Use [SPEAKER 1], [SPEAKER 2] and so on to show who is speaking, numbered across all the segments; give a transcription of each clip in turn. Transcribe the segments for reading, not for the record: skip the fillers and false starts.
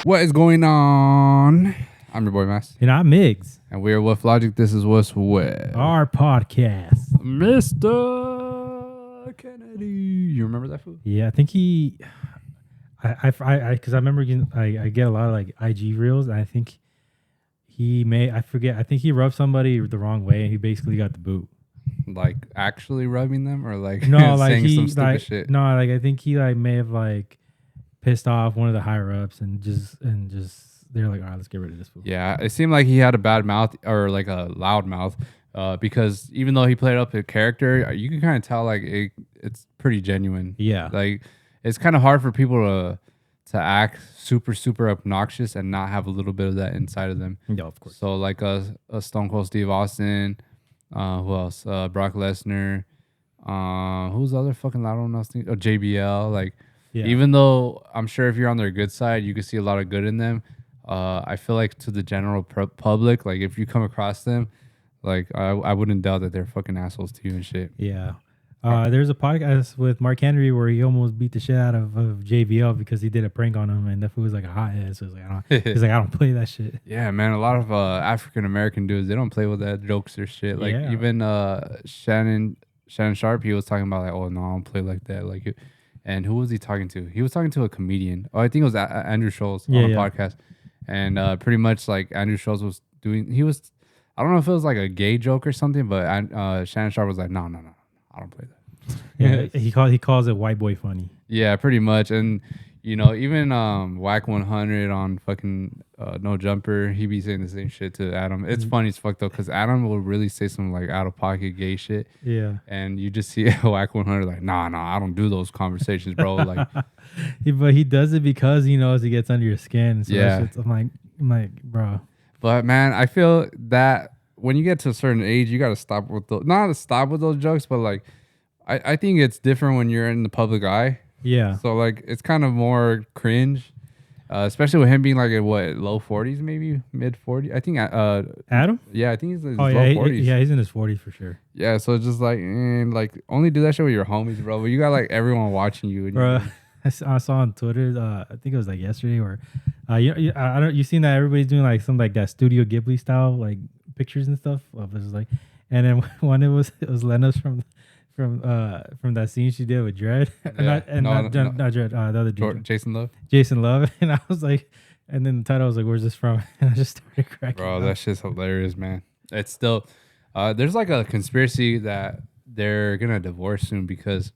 [SPEAKER 1] What is going on? I'm your boy Mass.
[SPEAKER 2] And I'm Miggs.
[SPEAKER 1] And we are Woof Logik. This is What's With.
[SPEAKER 2] Our podcast.
[SPEAKER 1] Mr. Kennedy. You remember that fool?
[SPEAKER 2] Yeah, I think he... because I remember I get a lot of like IG reels, and I think I think he rubbed somebody the wrong way, and he basically got the boot.
[SPEAKER 1] Like actually rubbing them, or like
[SPEAKER 2] No, like
[SPEAKER 1] saying some
[SPEAKER 2] he
[SPEAKER 1] stupid shit?
[SPEAKER 2] No, like I think he like may have like pissed off one of the higher ups, and just they're like, all right, let's get rid of this fool.
[SPEAKER 1] Yeah, it seemed like he had a bad mouth, or like a loud mouth, because even though he played up a character, you can kind of tell like it's pretty genuine.
[SPEAKER 2] Yeah,
[SPEAKER 1] like it's kind of hard for people to act super obnoxious and not have a little bit of that inside of them.
[SPEAKER 2] yeah, of course.
[SPEAKER 1] So like a Stone Cold Steve Austin, who else? Brock Lesnar. Who's the other fucking loud one? JBL. Like,
[SPEAKER 2] Yeah.
[SPEAKER 1] even though I'm sure if you're on their good side, you can see a lot of good in them. I feel like to the general public, like if you come across them, like I wouldn't doubt that they're fucking assholes to you and shit.
[SPEAKER 2] Yeah. There's a podcast with Mark Henry where he almost beat the shit out of JBL because he did a prank on him, and that fool was like a hot ass. So he's like, I don't play that shit.
[SPEAKER 1] Yeah, man. A lot of African American dudes, they don't play with that jokes or shit. Like even Shannon Sharp, he was talking about like, oh no, I don't play like that. Like, and who was he talking to? He was talking to a comedian. Oh, I think it was Andrew Schultz on a podcast, and pretty much like Andrew Schultz was doing. I don't know if it was like a gay joke or something, but Shannon Sharp was like, no, I don't play that.
[SPEAKER 2] Yeah, he calls it white boy funny.
[SPEAKER 1] Yeah, pretty much. And even Whack 100 on fucking No Jumper, he be saying the same shit to Adam. It's funny as fuck though, because Adam will really say some like out of pocket gay shit.
[SPEAKER 2] Yeah,
[SPEAKER 1] and you just see Whack 100 like, nah, I don't do those conversations, bro. Like,
[SPEAKER 2] but he does it because he knows he gets under your skin. So
[SPEAKER 1] yeah,
[SPEAKER 2] I'm like, bro.
[SPEAKER 1] But man, I feel that when you get to a certain age, you got to stop with those. Not to stop with those jokes, but like, I think it's different when you're in the public eye.
[SPEAKER 2] Yeah.
[SPEAKER 1] So like it's kind of more cringe, especially with him being like at what, low 40s, maybe mid 40s. I think
[SPEAKER 2] Adam.
[SPEAKER 1] Yeah, I think he's in his
[SPEAKER 2] low
[SPEAKER 1] 40s.
[SPEAKER 2] Yeah, he's in his 40s for sure.
[SPEAKER 1] Yeah, so it's just like only do that shit with your homies, bro. But you got like everyone watching you.
[SPEAKER 2] Bro, I saw on Twitter. I think it was like yesterday, or you seen that everybody's doing like some like that Studio Ghibli style like pictures and stuff. It was like, and then one it was Lena's from that scene she did with Dredd, not Dredd, the other dude,
[SPEAKER 1] Jason
[SPEAKER 2] Love, and I was like, and then the title was like, "Where's this from?" And I just started cracking.
[SPEAKER 1] Bro, that shit's hilarious, man. It's still, there's like a conspiracy that they're gonna divorce soon because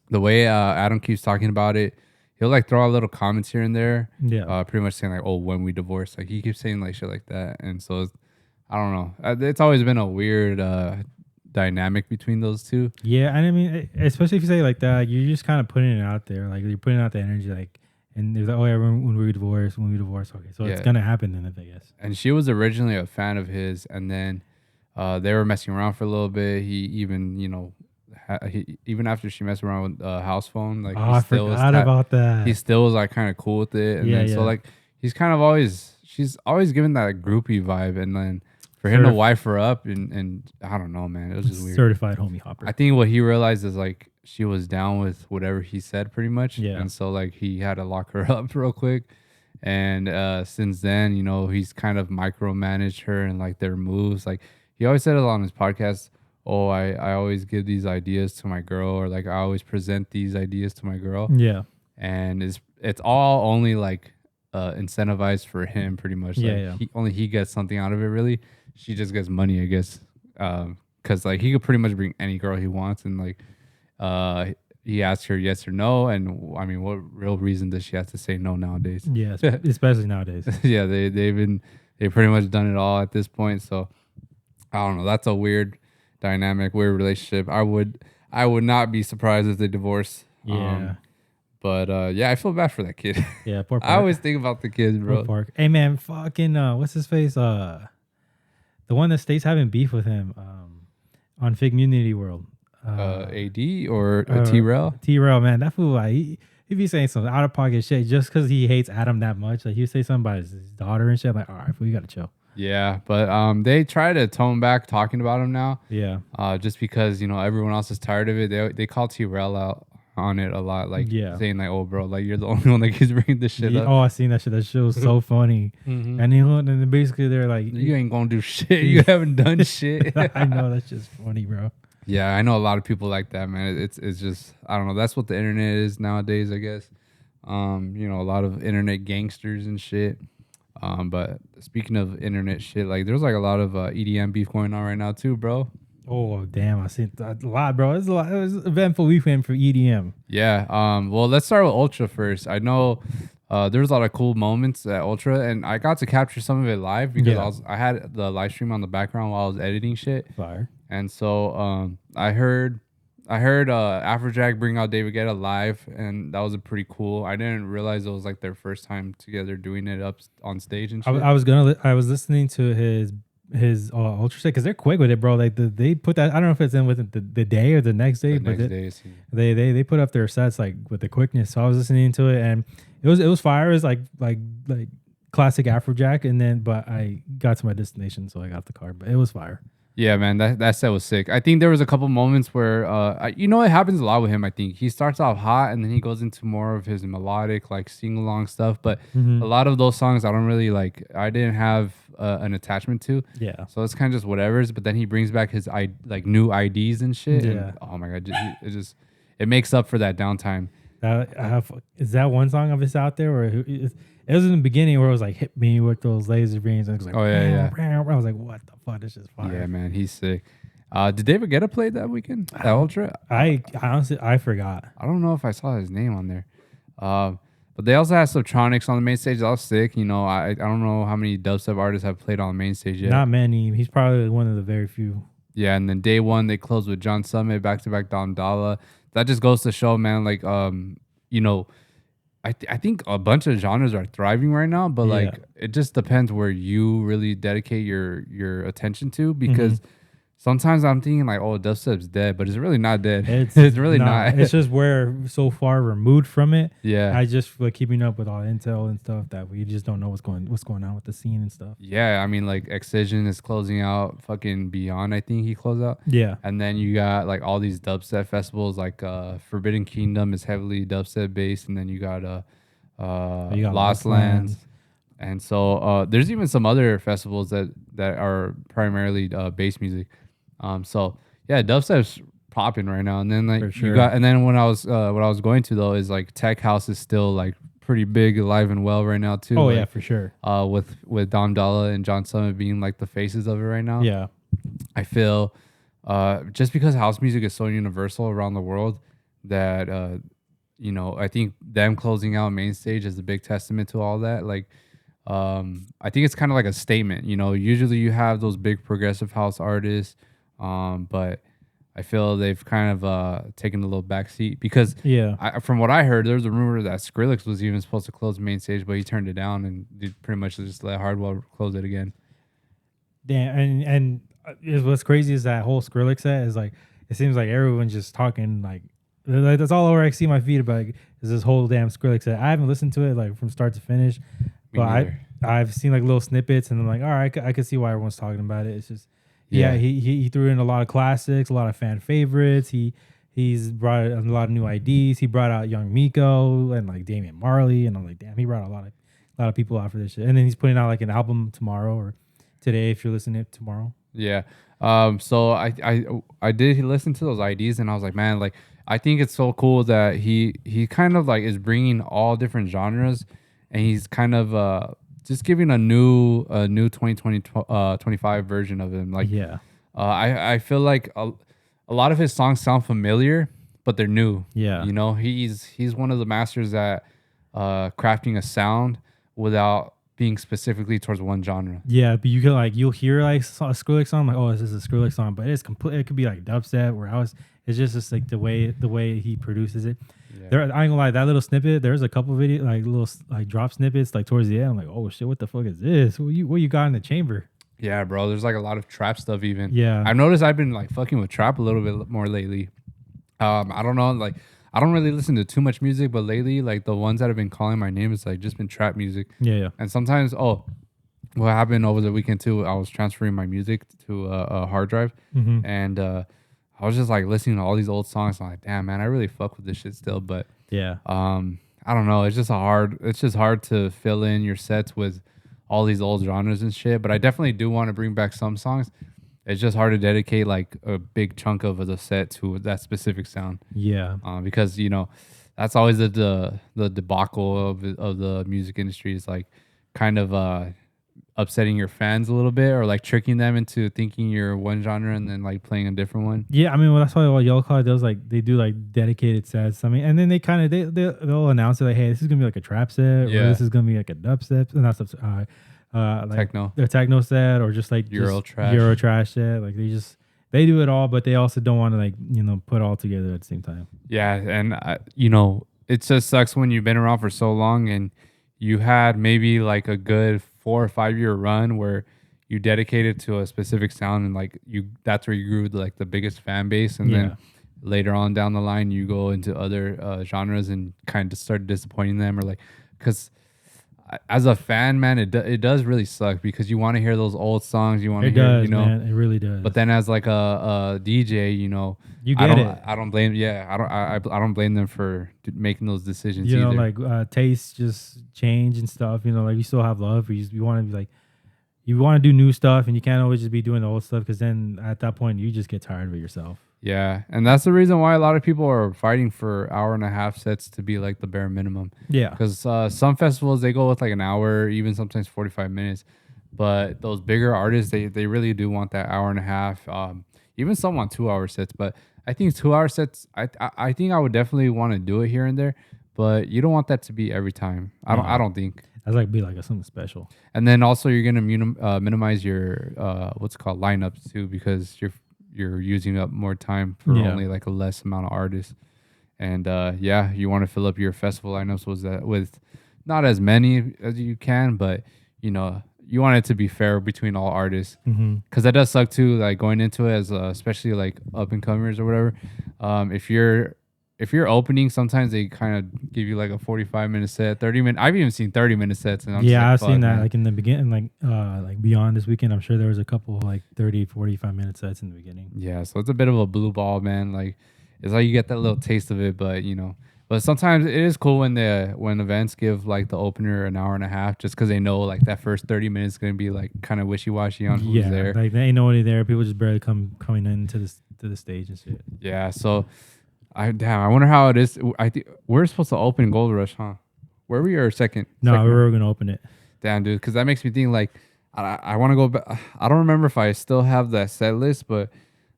[SPEAKER 1] the way Adam keeps talking about it, he'll like throw out little comments here and there, pretty much saying like, "Oh, when we divorce," like he keeps saying like shit like that, and so I don't know. It's always been a weird dynamic between those two.
[SPEAKER 2] Yeah, and I mean, especially if you say it like that, you're just kind of putting it out there, like you're putting out the energy, like, and there's like, oh yeah, when we divorce, okay, so it's gonna happen then, I guess.
[SPEAKER 1] And she was originally a fan of his, and then they were messing around for a little bit. He even, even after she messed around with house phone, like
[SPEAKER 2] I forgot about that.
[SPEAKER 1] He still was like kind of cool with it, and so like she's always given that like, groupie vibe, and then for him to wife her up and I don't know, man. It was just weird.
[SPEAKER 2] Certified homie hopper.
[SPEAKER 1] I think what he realized is like she was down with whatever he said pretty much.
[SPEAKER 2] Yeah.
[SPEAKER 1] And so like he had to lock her up real quick. And since then, he's kind of micromanaged her and like their moves. Like he always said it on his podcast, oh, I always give these ideas to my girl, or like I always present these ideas to my girl.
[SPEAKER 2] Yeah.
[SPEAKER 1] And it's all only like incentivized for him pretty much. Like he gets something out of it really. She just gets money, I guess, because like he could pretty much bring any girl he wants, and like he asks her yes or no, and I mean, what real reason does she have to say no nowadays?
[SPEAKER 2] Yeah, especially nowadays.
[SPEAKER 1] Yeah, they've pretty much done it all at this point. So I don't know. That's a weird dynamic, weird relationship. I would not be surprised if they divorce.
[SPEAKER 2] Yeah.
[SPEAKER 1] But I feel bad for that kid.
[SPEAKER 2] Yeah, poor Park.
[SPEAKER 1] I always think about the kids, bro.
[SPEAKER 2] Poor Park. Hey man, fucking what's his face? The one that stays having beef with him on Fig Community World.
[SPEAKER 1] AD or T-Rail?
[SPEAKER 2] T-Rail, man. That fool, like, he be saying some out of pocket shit just because he hates Adam that much. Like, he'll say something about his daughter and shit. I'm like, all right, fool, you got to chill.
[SPEAKER 1] Yeah, but they try to tone back talking about him now.
[SPEAKER 2] Yeah.
[SPEAKER 1] Just because, everyone else is tired of it. They call T-Rail out on it a lot, like saying like, "Oh, bro, like you're the only one that keeps bringing this shit up."
[SPEAKER 2] Oh, I seen that shit. That shit was so funny.
[SPEAKER 1] Mm-hmm.
[SPEAKER 2] And then basically they're like,
[SPEAKER 1] "You ain't gonna do shit. You haven't done shit."
[SPEAKER 2] I know, that's just funny, bro.
[SPEAKER 1] Yeah, I know a lot of people like that, man. It's just I don't know. That's what the internet is nowadays, I guess. You know, a lot of internet gangsters and shit. But speaking of internet shit, like there's like a lot of EDM beef going on right now too, bro.
[SPEAKER 2] Oh damn, I seen a lot, bro. It was an eventful weekend for EDM.
[SPEAKER 1] Yeah. Well, let's start with Ultra first. I know there was a lot of cool moments at Ultra, and I got to capture some of it live because I had the live stream on the background while I was editing shit.
[SPEAKER 2] Fire.
[SPEAKER 1] And so I heard Afrojack bring out David Guetta live, and that was a pretty cool. I didn't realize it was like their first time together doing it up on stage and shit.
[SPEAKER 2] I was listening to his Ultra set because they're quick with it, bro. Like they put that. I don't know if it's in with the day or the next day, they put up their sets like with the quickness. So I was listening to it, and it was fire. It was like classic Afrojack, and then but I got to my destination, so I got the car. But it was fire.
[SPEAKER 1] Yeah, man, that set was sick. I think there was a couple moments where, you know, it happens a lot with him. I think he starts off hot and then he goes into more of his melodic, like sing along stuff. But a lot of those songs, I don't really like. I didn't have an attachment to.
[SPEAKER 2] Yeah.
[SPEAKER 1] So it's kind of just whatever's. But then he brings back his like new IDs and shit.
[SPEAKER 2] Yeah.
[SPEAKER 1] And, oh my god, it makes up for that downtime.
[SPEAKER 2] Is that one song of his out there where it was in the beginning where it was like hit me with those laser beams and it was like I was like, what the fuck, this is fire.
[SPEAKER 1] Yeah, man, he's sick. Did David Guetta play that weekend at Ultra?
[SPEAKER 2] I honestly I forgot.
[SPEAKER 1] I don't know if I saw his name on there. But they also had Subtronics on the main stage. That was sick. You know, I don't know how many dubstep artists have played on the main stage yet.
[SPEAKER 2] Not many. He's probably one of the very few.
[SPEAKER 1] Yeah, and then day one they closed with John Summit back to back Dom Dalla. That just goes to show, man. Like, you know, I think a bunch of genres are thriving right now, but like it just depends where you really dedicate your attention to, because sometimes I'm thinking like, oh, dubstep's dead, but it's really not dead. It's really not.
[SPEAKER 2] It's just we're so far removed from it.
[SPEAKER 1] Yeah.
[SPEAKER 2] I just like keeping up with all intel and stuff that we just don't know what's going on with the scene and stuff.
[SPEAKER 1] Yeah, I mean like Excision is closing out, fucking Beyond, I think he closed out.
[SPEAKER 2] Yeah.
[SPEAKER 1] And then you got like all these dubstep festivals, like Forbidden Kingdom is heavily dubstep based, and then you got Lost Lands. And so there's even some other festivals that are primarily bass music. So yeah, dubstep's popping right now. And then like you got, and then when I was what I was going to though is like tech house is still like pretty big, alive and well right now too.
[SPEAKER 2] Oh
[SPEAKER 1] like,
[SPEAKER 2] yeah, for sure.
[SPEAKER 1] With Dom Dalla and John Summit being like the faces of it right now.
[SPEAKER 2] Yeah,
[SPEAKER 1] I feel just because house music is so universal around the world that you know, I think them closing out main stage is a big testament to all that. Like I think it's kind of like a statement. You know, usually you have those big progressive house artists. But I feel they've kind of taken a little backseat because from what I heard, there was a rumor that Skrillex was even supposed to close the main stage, but he turned it down and pretty much just let Hardwell close it again.
[SPEAKER 2] Damn, and what's crazy is that whole Skrillex set is like, it seems like everyone's just talking like that's all over I see my feed about is this whole damn Skrillex set. I haven't listened to it like from start to finish, but I've seen like little snippets and I'm like, all right, I can see why everyone's talking about it. It's just. Yeah, he threw in a lot of classics, a lot of fan favorites. He's brought a lot of new IDs. He brought out Young Miko and like Damian Marley, and I'm like, damn, he brought a lot of people out for this shit. And then he's putting out like an album tomorrow or today if you're listening to it tomorrow. Yeah.
[SPEAKER 1] So I did listen to those IDs and I was like, man, like I think it's so cool that he kind of like is bringing all different genres, and he's kind of just giving a new 2025 version of him. Like, I feel like a lot of his songs sound familiar, but they're new. Yeah, you know, he's one of the masters at crafting a sound without being specifically towards one genre.
[SPEAKER 2] Yeah, but you can like you'll hear like a Skrillex song, like, oh, this is a Skrillex song, but it's complete. It could be like dubstep, where it's just like the way he produces it. Yeah. I ain't gonna lie, that little snippet, there's a couple video like little like drop snippets like towards the end. I'm like, oh shit, what the fuck is this? What you got in the chamber?
[SPEAKER 1] Yeah, bro. There's like a lot of trap stuff even.
[SPEAKER 2] Yeah.
[SPEAKER 1] I've noticed I've been like fucking with trap a little bit more lately. I don't know, like I don't really listen to too much music, but lately like the ones that have been calling my name is like just been trap music.
[SPEAKER 2] Yeah.
[SPEAKER 1] And sometimes what happened over the weekend too, I was transferring my music to a hard drive, and I was just like listening to all these old songs. I'm like, damn, man, I really fuck with this shit still. But
[SPEAKER 2] Yeah.
[SPEAKER 1] I don't know. It's just hard to fill in your sets with all these old genres and shit. But I definitely do want to bring back some songs. It's just hard to dedicate like a big chunk of the set to that specific sound.
[SPEAKER 2] Yeah.
[SPEAKER 1] Because that's always the debacle of the music industry is like kind of upsetting your fans a little bit or like tricking them into thinking you're one genre and then like playing a different one.
[SPEAKER 2] Yeah, I mean, well, that's why all Yellow Claw does, like, they do like dedicated sets. I mean, and then they kind of they'll announce it like, hey, this is gonna be like a trap set, or this is gonna be like a dubstep, and that's like
[SPEAKER 1] Techno,
[SPEAKER 2] their techno set, or just like
[SPEAKER 1] Euro
[SPEAKER 2] trash set. Like they do it all, but they also don't want to like put all together at the same time.
[SPEAKER 1] Yeah, and it just sucks when you've been around for so long and you had maybe like a good 4 or 5 year run where you dedicated to a specific sound and like that's where you grew like the biggest fan base, and then later on down the line you go into other genres and kind of start disappointing them, or like, because as a fan, man, it does really suck because you want to hear those old songs, you want to hear,
[SPEAKER 2] man, it really does.
[SPEAKER 1] But then as like a DJ,
[SPEAKER 2] you get it.
[SPEAKER 1] I don't blame, I don't blame them for making those decisions.
[SPEAKER 2] You know,
[SPEAKER 1] either.
[SPEAKER 2] like tastes just change and stuff. Like you still have love. You want to be like, you want to do new stuff, and you can't always just be doing the old stuff, because then at that point you just get tired of it yourself.
[SPEAKER 1] Yeah, and that's the reason why a lot of people are fighting for hour-and-a-half sets to be like the bare minimum.
[SPEAKER 2] Yeah,
[SPEAKER 1] because some festivals they go with like an hour, even sometimes 45 minutes. But those bigger artists, they really do want that hour and a half. Even some want 2 hour sets, but I think 2 hour sets. I think I would definitely want to do it here and there, but you don't want that to be every time. I don't think.
[SPEAKER 2] That's like be like something special.
[SPEAKER 1] And then also you're gonna minimize your what's called lineups too, because you're using up more time for only like a less amount of artists. And you want to fill up your festival lineups with not as many as you can, but you want it to be fair between all artists, because that does suck too. Like going into it as especially like up and comers or whatever. If you're opening, sometimes they kind of give you like a 45-minute set, 30-minute. I've even seen 30-minute sets, and
[SPEAKER 2] I've seen that, man. Like in the beginning, like Beyond this weekend. I'm sure there was a couple like 30, 45-minute sets in the beginning.
[SPEAKER 1] Yeah, so it's a bit of a blue ball, man. Like it's like you get that little taste of it, but But sometimes it is cool when events give like the opener an hour and a half, just because they know like that first 30 minutes is gonna be like kind of wishy washy on who's there.
[SPEAKER 2] Like they ain't nobody there. People just barely coming into the stage and shit.
[SPEAKER 1] Yeah, so I wonder how it is. I think we're supposed to open Gold Rush, huh? Were we or second?
[SPEAKER 2] No,
[SPEAKER 1] second
[SPEAKER 2] we were gonna open it.
[SPEAKER 1] Damn, dude, because that makes me think like I want to go back. I don't remember if I still have that set list, but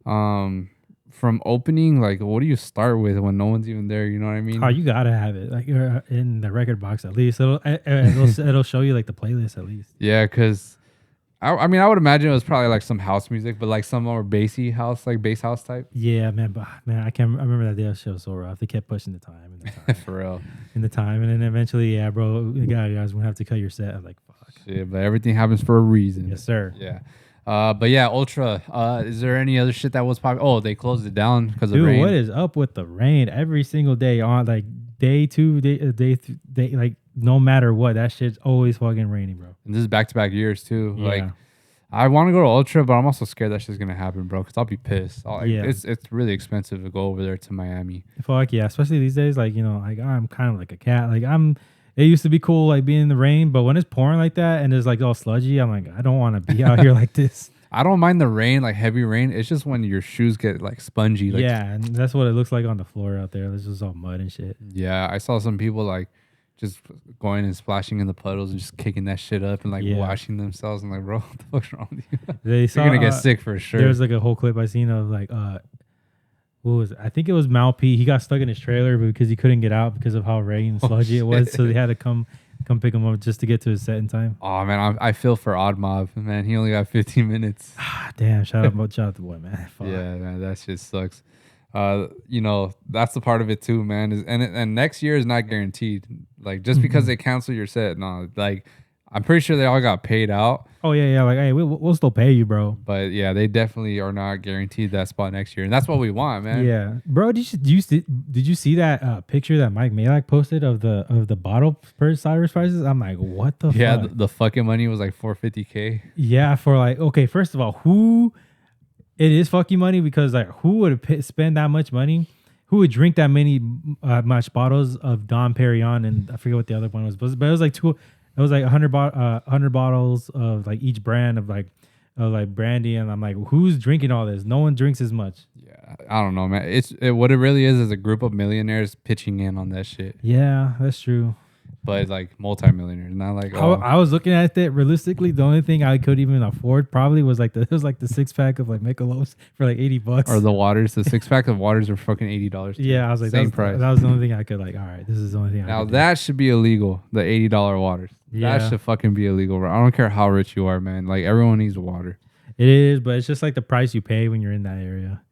[SPEAKER 1] from opening, like, what do you start with when no one's even there? You know what I mean?
[SPEAKER 2] Oh, you gotta have it like in the record box at least. It'll show you like the playlist at least.
[SPEAKER 1] Yeah, because I mean, I would imagine it was probably like some house music, but like some more bassy house, like bass house type.
[SPEAKER 2] Yeah, man, but man, I remember that day show was so rough. They kept pushing the time and the time.
[SPEAKER 1] For real.
[SPEAKER 2] In the time, and then eventually, yeah, bro, you guys gonna have to cut your set. I'm like, fuck.
[SPEAKER 1] Yeah, but everything happens for a reason.
[SPEAKER 2] Yes, sir.
[SPEAKER 1] Yeah. But yeah, Ultra. Is there any other shit that was popular? Oh, they closed it down because of rain.
[SPEAKER 2] Dude, what is up with the rain? Every single day on like day 2, day like no matter what, that shit's always fucking raining, bro.
[SPEAKER 1] And this is back-to-back years too.
[SPEAKER 2] Yeah.
[SPEAKER 1] Like, I want to go to Ultra, but I'm also scared that shit's gonna happen, bro. Because I'll be pissed. It's really expensive to go over there to Miami.
[SPEAKER 2] Fuck yeah, especially these days. Like like I'm kind of like a cat. Like It used to be cool like being in the rain, but when it's pouring like that and it's like all sludgy, I'm like, I don't want to be out here like this.
[SPEAKER 1] I don't mind the rain, like heavy rain. It's just when your shoes get like spongy. Like,
[SPEAKER 2] yeah, and that's what it looks like on the floor out there. It's just all mud and shit.
[SPEAKER 1] Yeah, I saw some people like just going and splashing in the puddles and just kicking that shit up and like washing themselves. I'm like, bro, what the fuck's wrong with you? You're gonna get sick for sure.
[SPEAKER 2] There's like a whole clip I seen of like what was it? I think it was Mal P. He got stuck in his trailer because he couldn't get out because of how rain and sludgy it was. So they had to come pick him up just to get to his set in time.
[SPEAKER 1] Oh man, I feel for Odd Mob, man. He only got 15 minutes.
[SPEAKER 2] Damn, shout out the boy, man. Fuck.
[SPEAKER 1] Yeah, man, that shit sucks. That's the part of it too, man. And next year is not guaranteed. Like just because they cancel your set, no. Like I'm pretty sure they all got paid out.
[SPEAKER 2] Oh yeah. Like hey, we'll still pay you, bro.
[SPEAKER 1] But yeah, they definitely are not guaranteed that spot next year, and that's what we want, man.
[SPEAKER 2] Yeah, bro. Did you see that picture that Mike Malak posted of the bottle Cyrus prices? I'm like, what the? fuck?
[SPEAKER 1] The fucking money was like $450K.
[SPEAKER 2] Yeah, for like, okay, first of all, who It is fucking money because like who would spend that much money? Who would drink that many much bottles of Dom Perignon and I forget what the other one was, but it was like two. It was like 100 bottles of like each brand of like brandy, and I'm like, who's drinking all this? No one drinks as much.
[SPEAKER 1] Yeah, I don't know, man. What it really is a group of millionaires pitching in on that shit.
[SPEAKER 2] Yeah, that's true.
[SPEAKER 1] But like multi-millionaires, not like
[SPEAKER 2] I was looking at it realistically. The only thing I could even afford probably was like the 6-pack of like Michelob's for like $80,
[SPEAKER 1] or the waters. The 6-pack of waters are fucking $80.
[SPEAKER 2] Yeah, I was like,
[SPEAKER 1] same price.
[SPEAKER 2] That was the only thing I could like. All right, this is the only thing.
[SPEAKER 1] Now that should be illegal. The $80 waters. Yeah. That should fucking be illegal. Bro. I don't care how rich you are, man. Like everyone needs water.
[SPEAKER 2] It is, but it's just like the price you pay when you're in that area.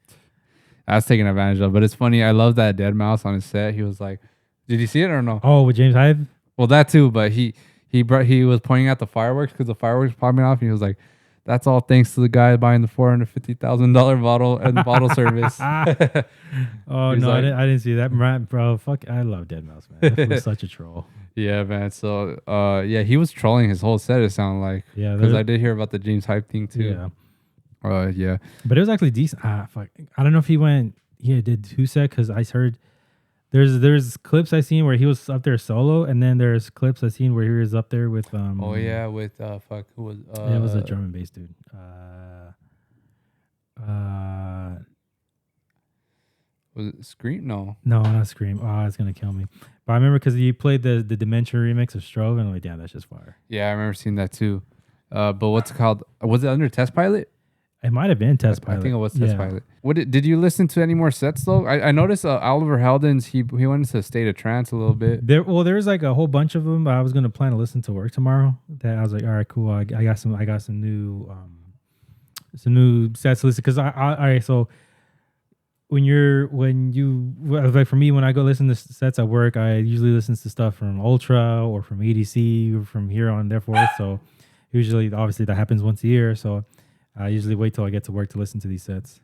[SPEAKER 1] That's taken advantage of. But it's funny. I love that Dead Mouse on his set. He was like, "Did you see it or no?"
[SPEAKER 2] Oh, with James Hyde.
[SPEAKER 1] Well, that too, but he was pointing out the fireworks because the fireworks were popping off, and he was like, "That's all thanks to the guy buying the $450,000 bottle and bottle service."
[SPEAKER 2] Oh no, like, I didn't see that, bro. Fuck, I love Dead Mouse, man. That was such a troll.
[SPEAKER 1] Yeah, man. So, yeah, he was trolling his whole set. It sounded like, yeah, because I did hear about the James Hype thing too. Yeah, yeah,
[SPEAKER 2] but it was actually decent. Fuck, I don't know if he did 2 set because I heard. There's clips I seen where he was up there solo, and then there's clips I seen where he was up there with
[SPEAKER 1] Oh yeah, with fuck, who was
[SPEAKER 2] it was a drum and bass dude.
[SPEAKER 1] Was it Scream? No,
[SPEAKER 2] not Scream. Oh, it's gonna kill me. But I remember because he played the Dementia remix of Strove, and I'm like, damn, that's just fire.
[SPEAKER 1] Yeah, I remember seeing that too. But what's it called? Was it under Test Pilot?
[SPEAKER 2] It might have been Test Pilot.
[SPEAKER 1] I think it was Test Pilot. Did you listen to any more sets though? I noticed Oliver Heldens, he went into a state of trance a little bit.
[SPEAKER 2] There's like a whole bunch of them. I was gonna plan to listen to work tomorrow. That I was like, all right, cool. I got some new sets to listen because all right. So when you like for me when I go listen to sets at work, I usually listen to stuff from Ultra or from EDC or from here on there forth. So usually, obviously, that happens once a year. So I usually wait till I get to work to listen to these sets.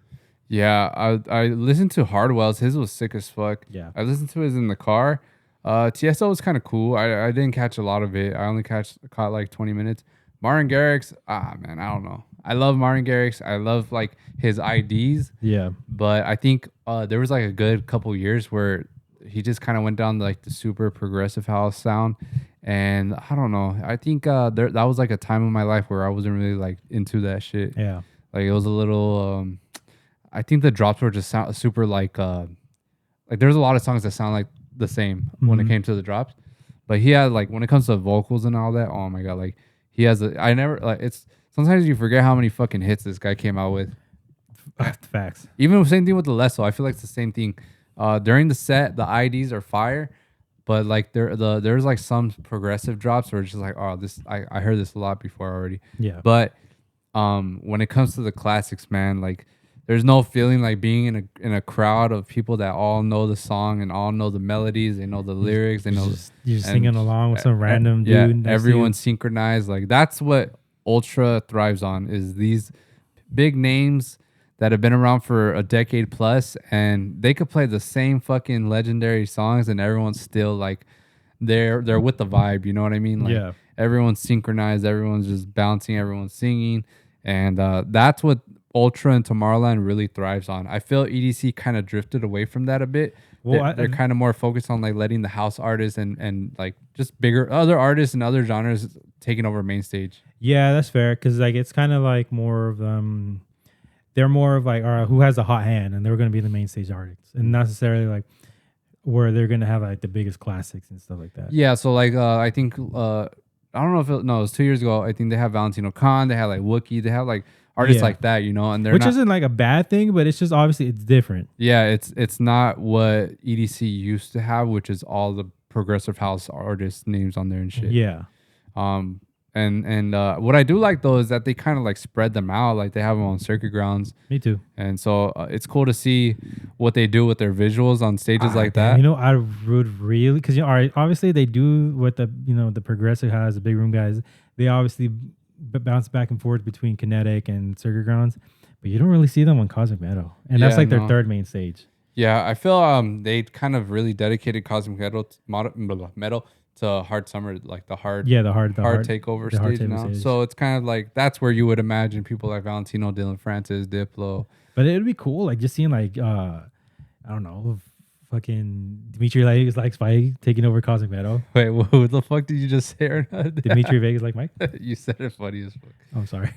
[SPEAKER 1] Yeah, I listened to Hardwell's. His was sick as fuck.
[SPEAKER 2] Yeah,
[SPEAKER 1] I listened to his in the car. TSO was kind of cool. I didn't catch a lot of it. I only caught like 20 minutes. Martin Garrix, man, I don't know. I love Martin Garrix. I love like his IDs.
[SPEAKER 2] Yeah,
[SPEAKER 1] but I think there was like a good couple years where he just kind of went down like the super progressive house sound. And I don't know. I think that was like a time in my life where I wasn't really like into that shit.
[SPEAKER 2] Yeah.
[SPEAKER 1] Like it was a little. I think the drops were just super like there's a lot of songs that sound like the same when it came to the drops, but he had like when it comes to vocals and all that. Oh my god, like he has it's sometimes you forget how many fucking hits this guy came out with.
[SPEAKER 2] Facts.
[SPEAKER 1] Even the same thing with the Lesso. I feel like it's the same thing. During the set, the IDs are fire. But like there's like some progressive drops where it's just like, oh, this I heard this a lot before already.
[SPEAKER 2] Yeah.
[SPEAKER 1] But when it comes to the classics, man, like there's no feeling like being in a crowd of people that all know the song and all know the melodies, they know the lyrics, they know
[SPEAKER 2] you're singing along with some random dude.
[SPEAKER 1] Yeah, everyone's synchronized. Like that's what Ultra thrives on is these big names that have been around for a decade plus, and they could play the same fucking legendary songs, and everyone's still like, they're with the vibe. You know what I mean? Like,
[SPEAKER 2] yeah.
[SPEAKER 1] Everyone's synchronized. Everyone's just bouncing. Everyone's singing, and that's what Ultra and Tomorrowland really thrives on. I feel EDC kind of drifted away from that a bit. Well, they're kind of more focused on like letting the house artists and like just bigger other artists and other genres taking over main stage.
[SPEAKER 2] Yeah, that's fair because like it's kind of like more of they're more of like, all right, who has a hot hand, and they're going to be the main stage artists, and not necessarily like where they're going to have like the biggest classics and stuff like that.
[SPEAKER 1] Yeah, so like I think I don't know if it was 2 years ago. I think they have Valentino Khan, they have like Wookie, they have like artists like that, you know, and
[SPEAKER 2] which isn't like a bad thing, but it's just obviously it's different.
[SPEAKER 1] Yeah, it's not what EDC used to have, which is all the progressive house artist names on there and shit.
[SPEAKER 2] Yeah.
[SPEAKER 1] And what I do like though is that they kind of like spread them out, like they have them on circuit grounds.
[SPEAKER 2] Me too.
[SPEAKER 1] And so it's cool to see what they do with their visuals on stages like that.
[SPEAKER 2] You know, I would really because obviously they do what the progressive has, the big room guys. They obviously bounce back and forth between Kinetic and circuit grounds, but you don't really see them on Cosmic Meadow, and that's like their third main stage.
[SPEAKER 1] Yeah, I feel they kind of really dedicated Cosmic Meadow to Hard Summer, like the hard
[SPEAKER 2] hard
[SPEAKER 1] takeover
[SPEAKER 2] the hard
[SPEAKER 1] stage
[SPEAKER 2] table
[SPEAKER 1] now.
[SPEAKER 2] stage.
[SPEAKER 1] So it's kind of like that's where you would imagine people like Valentino, Dylan Francis, Diplo.
[SPEAKER 2] But it'd be cool, like just seeing like I don't know, fucking Dimitri Vegas like Spike taking over Cosmic Metal.
[SPEAKER 1] Wait, what the fuck did you just say?
[SPEAKER 2] Dimitri Vegas like Mike.
[SPEAKER 1] You said it funny as fuck.
[SPEAKER 2] I'm sorry.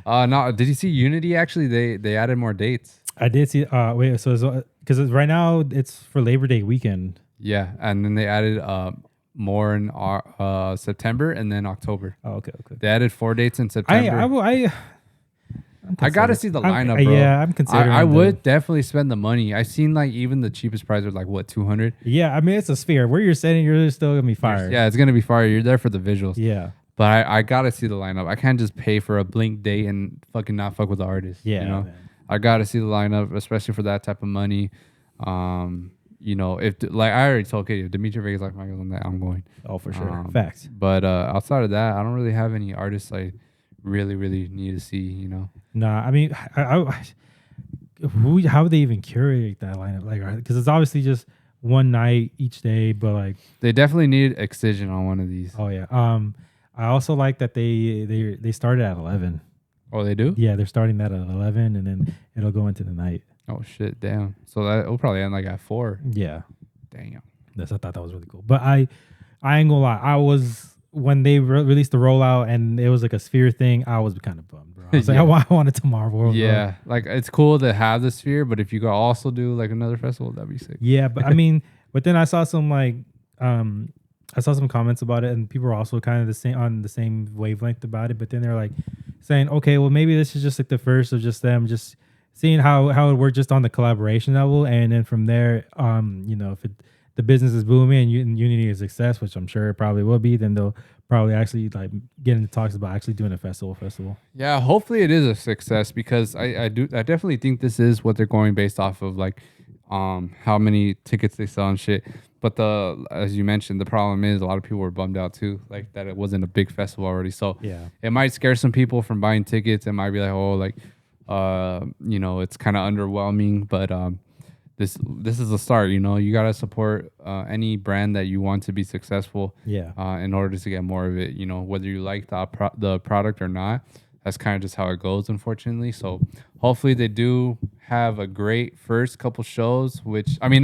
[SPEAKER 1] No, did you see Unity? Actually, they added more dates.
[SPEAKER 2] I did see. Wait, so because right now it's for Labor Day weekend.
[SPEAKER 1] Yeah, and then they added more in September and then October.
[SPEAKER 2] Oh, okay.
[SPEAKER 1] They added 4 dates in September. I gotta see the lineup, bro.
[SPEAKER 2] Yeah, I'm considering.
[SPEAKER 1] I would definitely spend the money. I've seen like even the cheapest price was like what 200.
[SPEAKER 2] Yeah, I mean it's a Sphere. Where you're sitting, you're still gonna be fired.
[SPEAKER 1] Yeah, it's gonna be fire. You're there for the visuals.
[SPEAKER 2] Yeah,
[SPEAKER 1] but I gotta see the lineup. I can't just pay for a Blink date and fucking not fuck with the artist.
[SPEAKER 2] Yeah,
[SPEAKER 1] you know,
[SPEAKER 2] man.
[SPEAKER 1] I gotta see the lineup, especially for that type of money. You know, if like I already told Katie, if Dimitri Vegas like Michael on that, I'm going.
[SPEAKER 2] Oh, for sure. Facts.
[SPEAKER 1] But outside of that, I don't really have any artists I really need to see. You know.
[SPEAKER 2] Nah, I mean, how would they even curate that lineup? Like, because it's obviously just one night each day, but like
[SPEAKER 1] they definitely need Excision on one of these.
[SPEAKER 2] Oh yeah. I also like that they started at 11.
[SPEAKER 1] Oh, they do?
[SPEAKER 2] Yeah, they're starting that at 11, and then it'll go into the night.
[SPEAKER 1] Oh shit! Damn. So that will probably end like at 4.
[SPEAKER 2] Yeah.
[SPEAKER 1] Damn.
[SPEAKER 2] I thought that was really cool. But I ain't gonna lie. I was when they released the rollout and it was like a Sphere thing. I was kind of bummed, bro. I was like, I want it tomorrow. World,
[SPEAKER 1] yeah,
[SPEAKER 2] bro.
[SPEAKER 1] like it's cool to have the Sphere, but if you could also do like another festival, that'd be sick.
[SPEAKER 2] Yeah, but I mean, but then I saw some like I saw some comments about it, and people were also kind of on the same wavelength about it. But then they're like saying, okay, well maybe this is just like the first of just them just seeing how it worked just on the collaboration level, and then from there, you know, if the business is booming and Unity is a success, which I'm sure it probably will be, then they'll probably actually like get into talks about actually doing a festival.
[SPEAKER 1] Yeah, hopefully it is a success, because I definitely think this is what they're going based off of, like how many tickets they sell and shit. But as you mentioned, the problem is a lot of people were bummed out too, like that it wasn't a big festival already. So
[SPEAKER 2] yeah,
[SPEAKER 1] it might scare some people from buying tickets. It might be like, oh, like you know, it's kind of underwhelming, but this is the start. You know, you gotta support any brand that you want to be successful.
[SPEAKER 2] Yeah.
[SPEAKER 1] In order to get more of it, you know, whether you like the product or not, that's kind of just how it goes, unfortunately. So hopefully they do have a great first couple shows. Which I mean,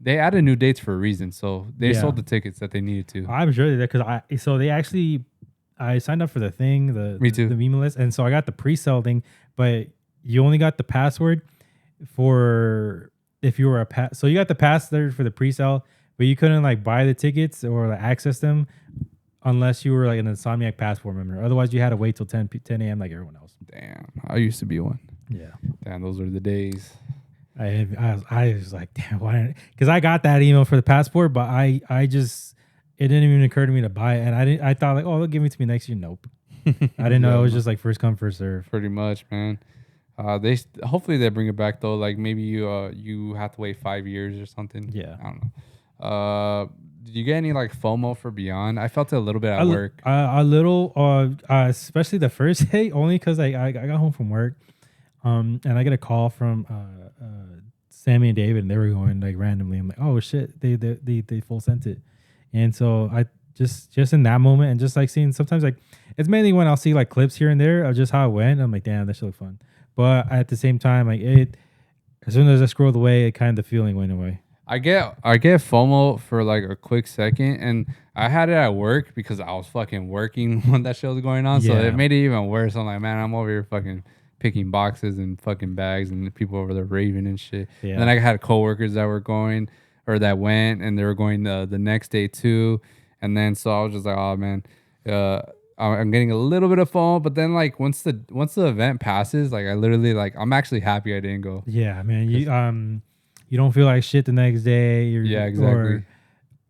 [SPEAKER 1] they added new dates for a reason, so they sold the tickets that they needed to.
[SPEAKER 2] I'm sure they did, because I signed up for the thing,
[SPEAKER 1] Me too.
[SPEAKER 2] the meme list, and so I got the pre-sale thing, but you only got the password for if you were so you got the pass there for the pre-sale, but you couldn't like buy the tickets or like access them unless you were like an Insomniac Passport member. Otherwise, you had to wait till 10 a.m. like everyone else.
[SPEAKER 1] Damn, I used to be one.
[SPEAKER 2] Yeah.
[SPEAKER 1] Damn, those were the days.
[SPEAKER 2] I was like, damn, why? Because I got that email for the passport, but I just it didn't even occur to me to buy it, and I thought like, oh, they'll give it to me next year. Nope. I didn't know it was just like first come first serve.
[SPEAKER 1] Pretty much, man. They hopefully they bring it back though. Like maybe you have to wait 5 years or something.
[SPEAKER 2] Yeah.
[SPEAKER 1] I don't know. Did you get any like FOMO for Beyond? I felt it a little bit at work.
[SPEAKER 2] A little, especially the first day, only because I got home from work, and I get a call from Sammy and David, and they were going like randomly. I'm like, oh shit, they full sent it, and so I just in that moment, and just like seeing sometimes like it's mainly when I'll see like clips here and there of just how it went. I'm like, damn, that should look fun. But at the same time, like as soon as I scrolled away, it kind of the feeling went away.
[SPEAKER 1] I get FOMO for like a quick second, and I had it at work because I was fucking working when that show was going on, so it made it even worse. I'm like, man, I'm over here fucking picking boxes and fucking bags, and people over there raving and shit. Yeah. And then I had coworkers that were going or that went, and they were going the next day too. And then so I was just like, oh man, I'm getting a little bit of FOMO, but then like once the event passes, like I literally like I'm actually happy I didn't go.
[SPEAKER 2] Yeah, man, you don't feel like shit the next day.
[SPEAKER 1] Yeah, exactly.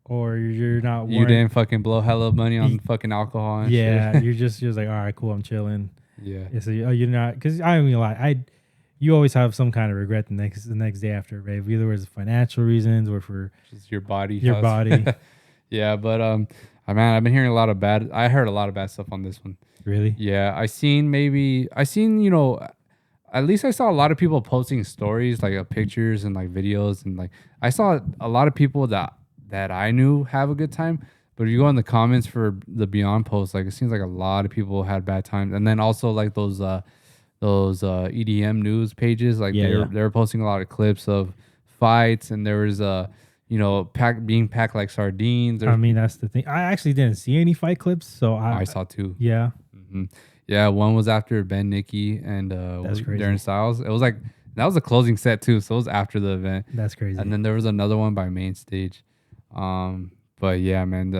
[SPEAKER 2] Or you're not.
[SPEAKER 1] You didn't fucking blow hella money on fucking alcohol and shit.
[SPEAKER 2] You're just like, all right, cool, I'm chilling.
[SPEAKER 1] Yeah.
[SPEAKER 2] So you're not, because I mean, you always have some kind of regret the next day after a rave, either it's financial reasons or for just
[SPEAKER 1] your body. Yeah, but man, I've been hearing I heard a lot of bad stuff on this one.
[SPEAKER 2] Really?
[SPEAKER 1] Yeah, I seen you know, at least I saw a lot of people posting stories like pictures and like videos, and like I saw a lot of people that that I knew have a good time. But if you go in the comments for the Beyond post, like it seems like a lot of people had bad times. And then also like those EDM news pages, like they're posting a lot of clips of fights, and there was being packed like sardines.
[SPEAKER 2] I mean, that's the thing. I actually didn't see any fight clips, so
[SPEAKER 1] I saw two.
[SPEAKER 2] Yeah.
[SPEAKER 1] Mm-hmm. Yeah, one was after Ben Nicky and
[SPEAKER 2] That's crazy.
[SPEAKER 1] Darren Styles. It was like that was a closing set too, so it was after the event.
[SPEAKER 2] That's crazy.
[SPEAKER 1] And then there was another one by Main Stage. But yeah, man,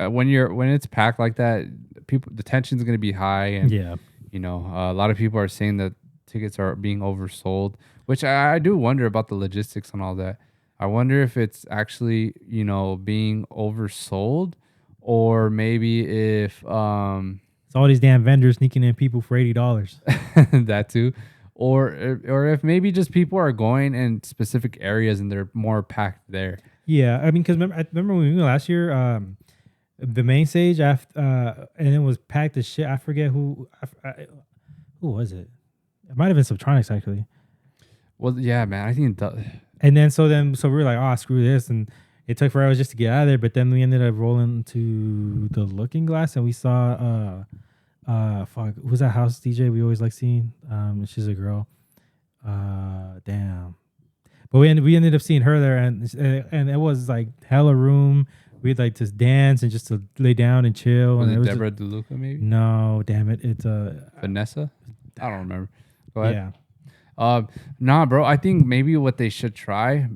[SPEAKER 1] when it's packed like that, the tension's gonna be high, and a lot of people are saying that tickets are being oversold, which I do wonder about the logistics and all that. I wonder if it's actually being oversold, or maybe if
[SPEAKER 2] it's all these damn vendors sneaking in people for $80.
[SPEAKER 1] That too. Or if maybe just people are going in specific areas and they're more packed there.
[SPEAKER 2] Yeah, I mean, because I remember when we went last year, the main stage after, and it was packed as shit. I forget who was it. It might have been Subtronics actually.
[SPEAKER 1] Well, yeah, man, I think.
[SPEAKER 2] And then so we were like, oh, screw this, and it took forever just to get out of there. But then we ended up rolling to the Looking Glass, and we saw who's that house DJ we always like seeing? She's a girl. Damn. But we ended up seeing her there, and it was like hella room. We'd like to dance and just to lay down and chill.
[SPEAKER 1] Was
[SPEAKER 2] and
[SPEAKER 1] it
[SPEAKER 2] was
[SPEAKER 1] Deborah DeLuca maybe?
[SPEAKER 2] No, damn it, it's
[SPEAKER 1] Vanessa. I don't remember. Go ahead.
[SPEAKER 2] Yeah.
[SPEAKER 1] Nah, bro. I think maybe what they should try,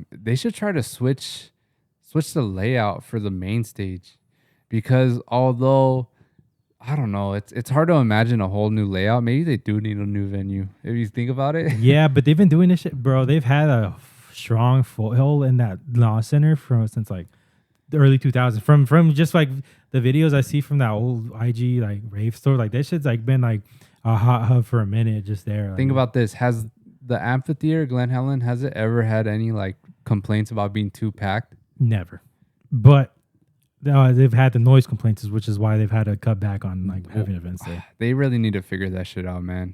[SPEAKER 1] they should try to switch the layout for the main stage, because although I don't know, it's hard to imagine a whole new layout. Maybe they do need a new venue if you think about it.
[SPEAKER 2] Yeah, but they've been doing this shit, bro. They've had a strong foothold in that law center since like the early 2000s. From just like the videos I see from that old IG like rave store, like that shit's like been like a hot hub for a minute just there. Like,
[SPEAKER 1] think about this: has the amphitheater, Glen Helen, has it ever had any like complaints about being too packed?
[SPEAKER 2] Never, but. They've had the noise complaints, which is why they've had to cut back on like having events there.
[SPEAKER 1] They really need to figure that shit out, man.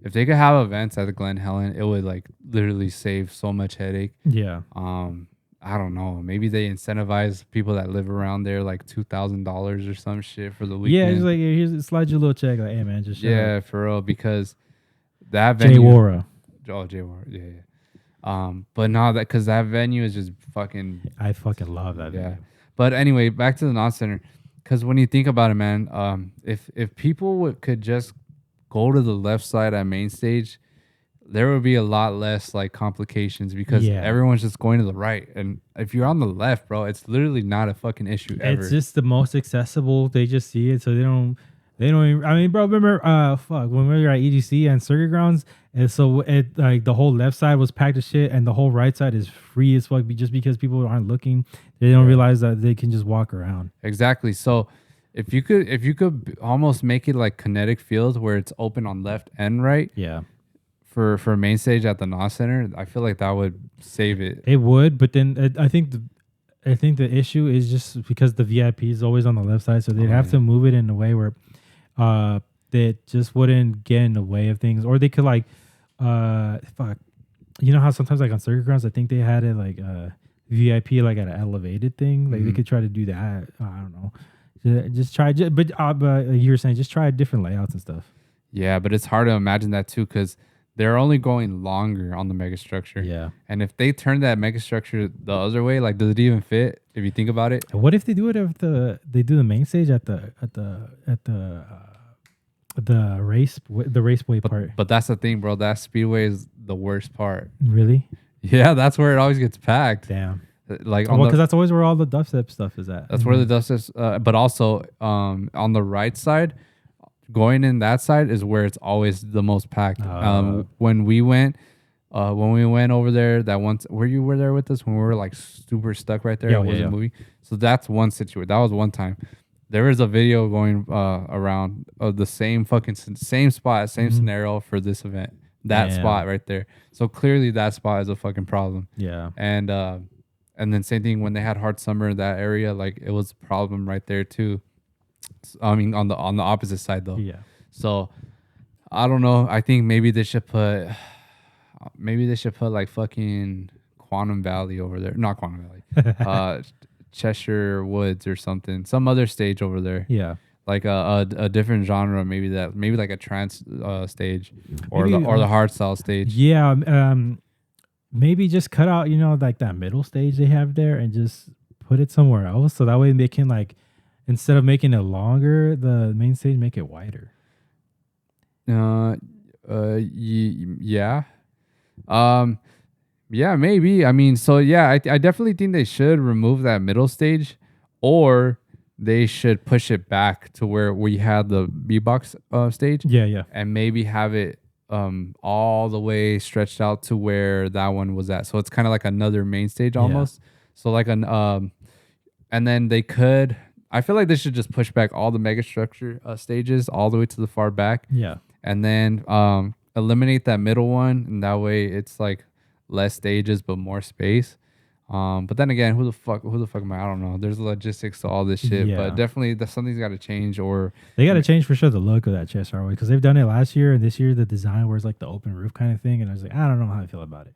[SPEAKER 1] If they could have events at the Glen Helen, it would like literally save so much headache.
[SPEAKER 2] Yeah.
[SPEAKER 1] I don't know. Maybe they incentivize people that live around there like $2,000 or some shit for the weekend.
[SPEAKER 2] Yeah, it's like here's slide your little check. Like, hey man, just
[SPEAKER 1] for real, because that venue. Jay Wara. Yeah. But no, because that venue is just fucking.
[SPEAKER 2] I fucking love that venue.
[SPEAKER 1] But anyway, back to the non-center, because when you think about it, man, if people could just go to the left side at main stage, there would be a lot less like complications, because everyone's just going to the right. And if you're on the left, bro, it's literally not a fucking issue ever.
[SPEAKER 2] It's just the most accessible. They just see it, so they don't even, I mean, bro, remember when we were at EDC and Circuit Grounds, and so it like the whole left side was packed as shit and the whole right side is free as fuck, just because people aren't looking. They don't realize that they can just walk around.
[SPEAKER 1] Exactly. So if you could almost make it like kinetic field where it's open on left and right.
[SPEAKER 2] Yeah.
[SPEAKER 1] For main stage at the NOS Center, I feel like that would save it.
[SPEAKER 2] It would, but then I think the issue is just because the VIP is always on the left side, so they'd have to move it in a way where that just wouldn't get in the way of things, or they could like you know how sometimes like on Circuit Grounds, I think they had it like VIP like at an elevated thing, like they could try to do that. I don't know, just try, but you were saying just try different layouts and stuff.
[SPEAKER 1] Yeah, but it's hard to imagine that too, because they're only going longer on the megastructure.
[SPEAKER 2] Yeah.
[SPEAKER 1] And if they turn that megastructure the other way, like, does it even fit if you think about it?
[SPEAKER 2] What if they do it if they do the main stage at the raceway part?
[SPEAKER 1] But that's the thing, bro. That speedway is the worst part.
[SPEAKER 2] Really?
[SPEAKER 1] Yeah, that's where it always gets packed.
[SPEAKER 2] Damn.
[SPEAKER 1] Like,
[SPEAKER 2] because that's always where all the dubstep stuff is at.
[SPEAKER 1] That's where the dubstep, but also on the right side, going in that side is where it's always the most packed. When we went over there, that once where you were there with us when we were like super stuck right there, moving. So that's one situation. That was one time. There was a video going around of the same spot, same scenario for this event. That spot right there. So clearly that spot is a fucking problem.
[SPEAKER 2] Yeah.
[SPEAKER 1] And then same thing when they had Hard Summer in that area, like it was a problem right there too. I mean, on the opposite side though.
[SPEAKER 2] Yeah.
[SPEAKER 1] So I don't know. I think maybe they should put like fucking Quantum Valley over there. Not Quantum Valley. Cheshire Woods or something. Some other stage over there.
[SPEAKER 2] Yeah.
[SPEAKER 1] Like a different genre, maybe like a trance stage, or
[SPEAKER 2] Maybe,
[SPEAKER 1] the hardstyle stage.
[SPEAKER 2] Yeah. Maybe just cut out, like that middle stage they have there and just put it somewhere else. So that way they can, like, instead of making it longer, the main stage, make it wider.
[SPEAKER 1] Yeah. Yeah, maybe. I mean, so yeah, I definitely think they should remove that middle stage, or they should push it back to where we had the B-box stage.
[SPEAKER 2] Yeah.
[SPEAKER 1] And maybe have it all the way stretched out to where that one was at. So it's kind of like another main stage almost. So like and then they could. I feel like they should just push back all the megastructure stages all the way to the far back.
[SPEAKER 2] Yeah.
[SPEAKER 1] And then eliminate that middle one, and that way it's like less stages but more space. But then again, who the fuck am I? I don't know. There's logistics to all this shit, but definitely something's got to change, or
[SPEAKER 2] they got to change for sure the look of that chest artwork, because they've done it last year and this year the design where it's like the open roof kind of thing, and I was like, I don't know how I feel about it.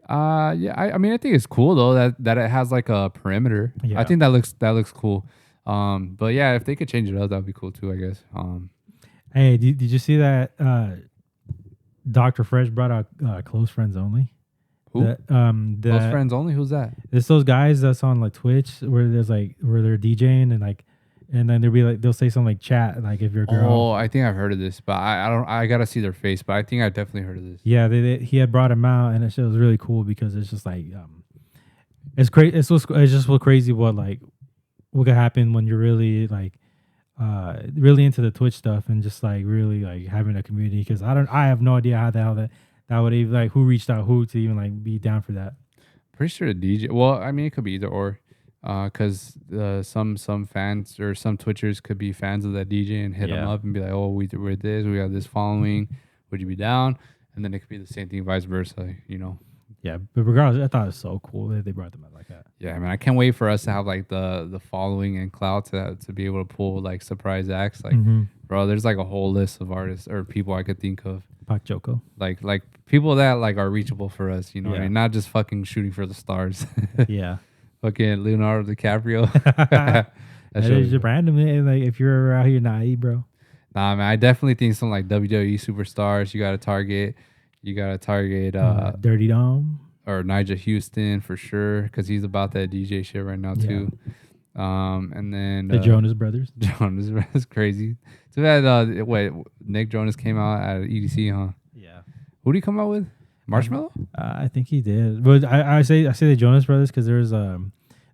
[SPEAKER 1] Yeah, I mean, I think it's cool though that it has like a perimeter.
[SPEAKER 2] Yeah.
[SPEAKER 1] I think that looks cool. But yeah, if they could change it up, that'd be cool too, I guess.
[SPEAKER 2] Hey, did you see that Dr. Fresh brought out Close Friends Only?
[SPEAKER 1] Who? Close Friends Only? Who's that?
[SPEAKER 2] It's those guys that's on like Twitch where they're DJing and then they'll say something like chat, like if you're a girl.
[SPEAKER 1] Oh, I think I've heard of this, but I gotta see their face, but I think I've definitely heard of this.
[SPEAKER 2] Yeah, he had brought him out, and it was really cool because it's just like it's crazy. It's just so crazy what could happen when you're really really into the Twitch stuff and just like really like having a community. Because I have no idea how the hell that would even, like, who reached out who to even like be down for that.
[SPEAKER 1] Pretty sure the DJ. Well, I mean, it could be either or, because some fans or some Twitchers could be fans of that DJ and hit them up and be like, oh, we're this, we have this following. Would you be down? And then it could be the same thing, vice versa.
[SPEAKER 2] Yeah, but regardless, I thought it was so cool that they brought them out like that.
[SPEAKER 1] Yeah, I mean, I can't wait for us to have like the following and clout to be able to pull like surprise acts. Like, bro, there's like a whole list of artists or people I could think of.
[SPEAKER 2] Pac Joko.
[SPEAKER 1] Like people that like are reachable for us. You know what I mean? Not just fucking shooting for the stars.
[SPEAKER 2] Yeah.
[SPEAKER 1] Fucking Leonardo DiCaprio.
[SPEAKER 2] That is just random. Like, if you're out here naive, bro.
[SPEAKER 1] Nah, man, I definitely think some like WWE superstars you got to target. You got to target
[SPEAKER 2] Dirty Dom
[SPEAKER 1] or Nigel Houston for sure, because he's about that DJ shit right now too. And then
[SPEAKER 2] the Jonas Brothers.
[SPEAKER 1] Jonas Brothers, crazy. So that wait, Nick Jonas came out at EDC, huh?
[SPEAKER 2] Yeah.
[SPEAKER 1] Who did he come out with? Marshmello?
[SPEAKER 2] I think he did. But I say the Jonas Brothers because there's a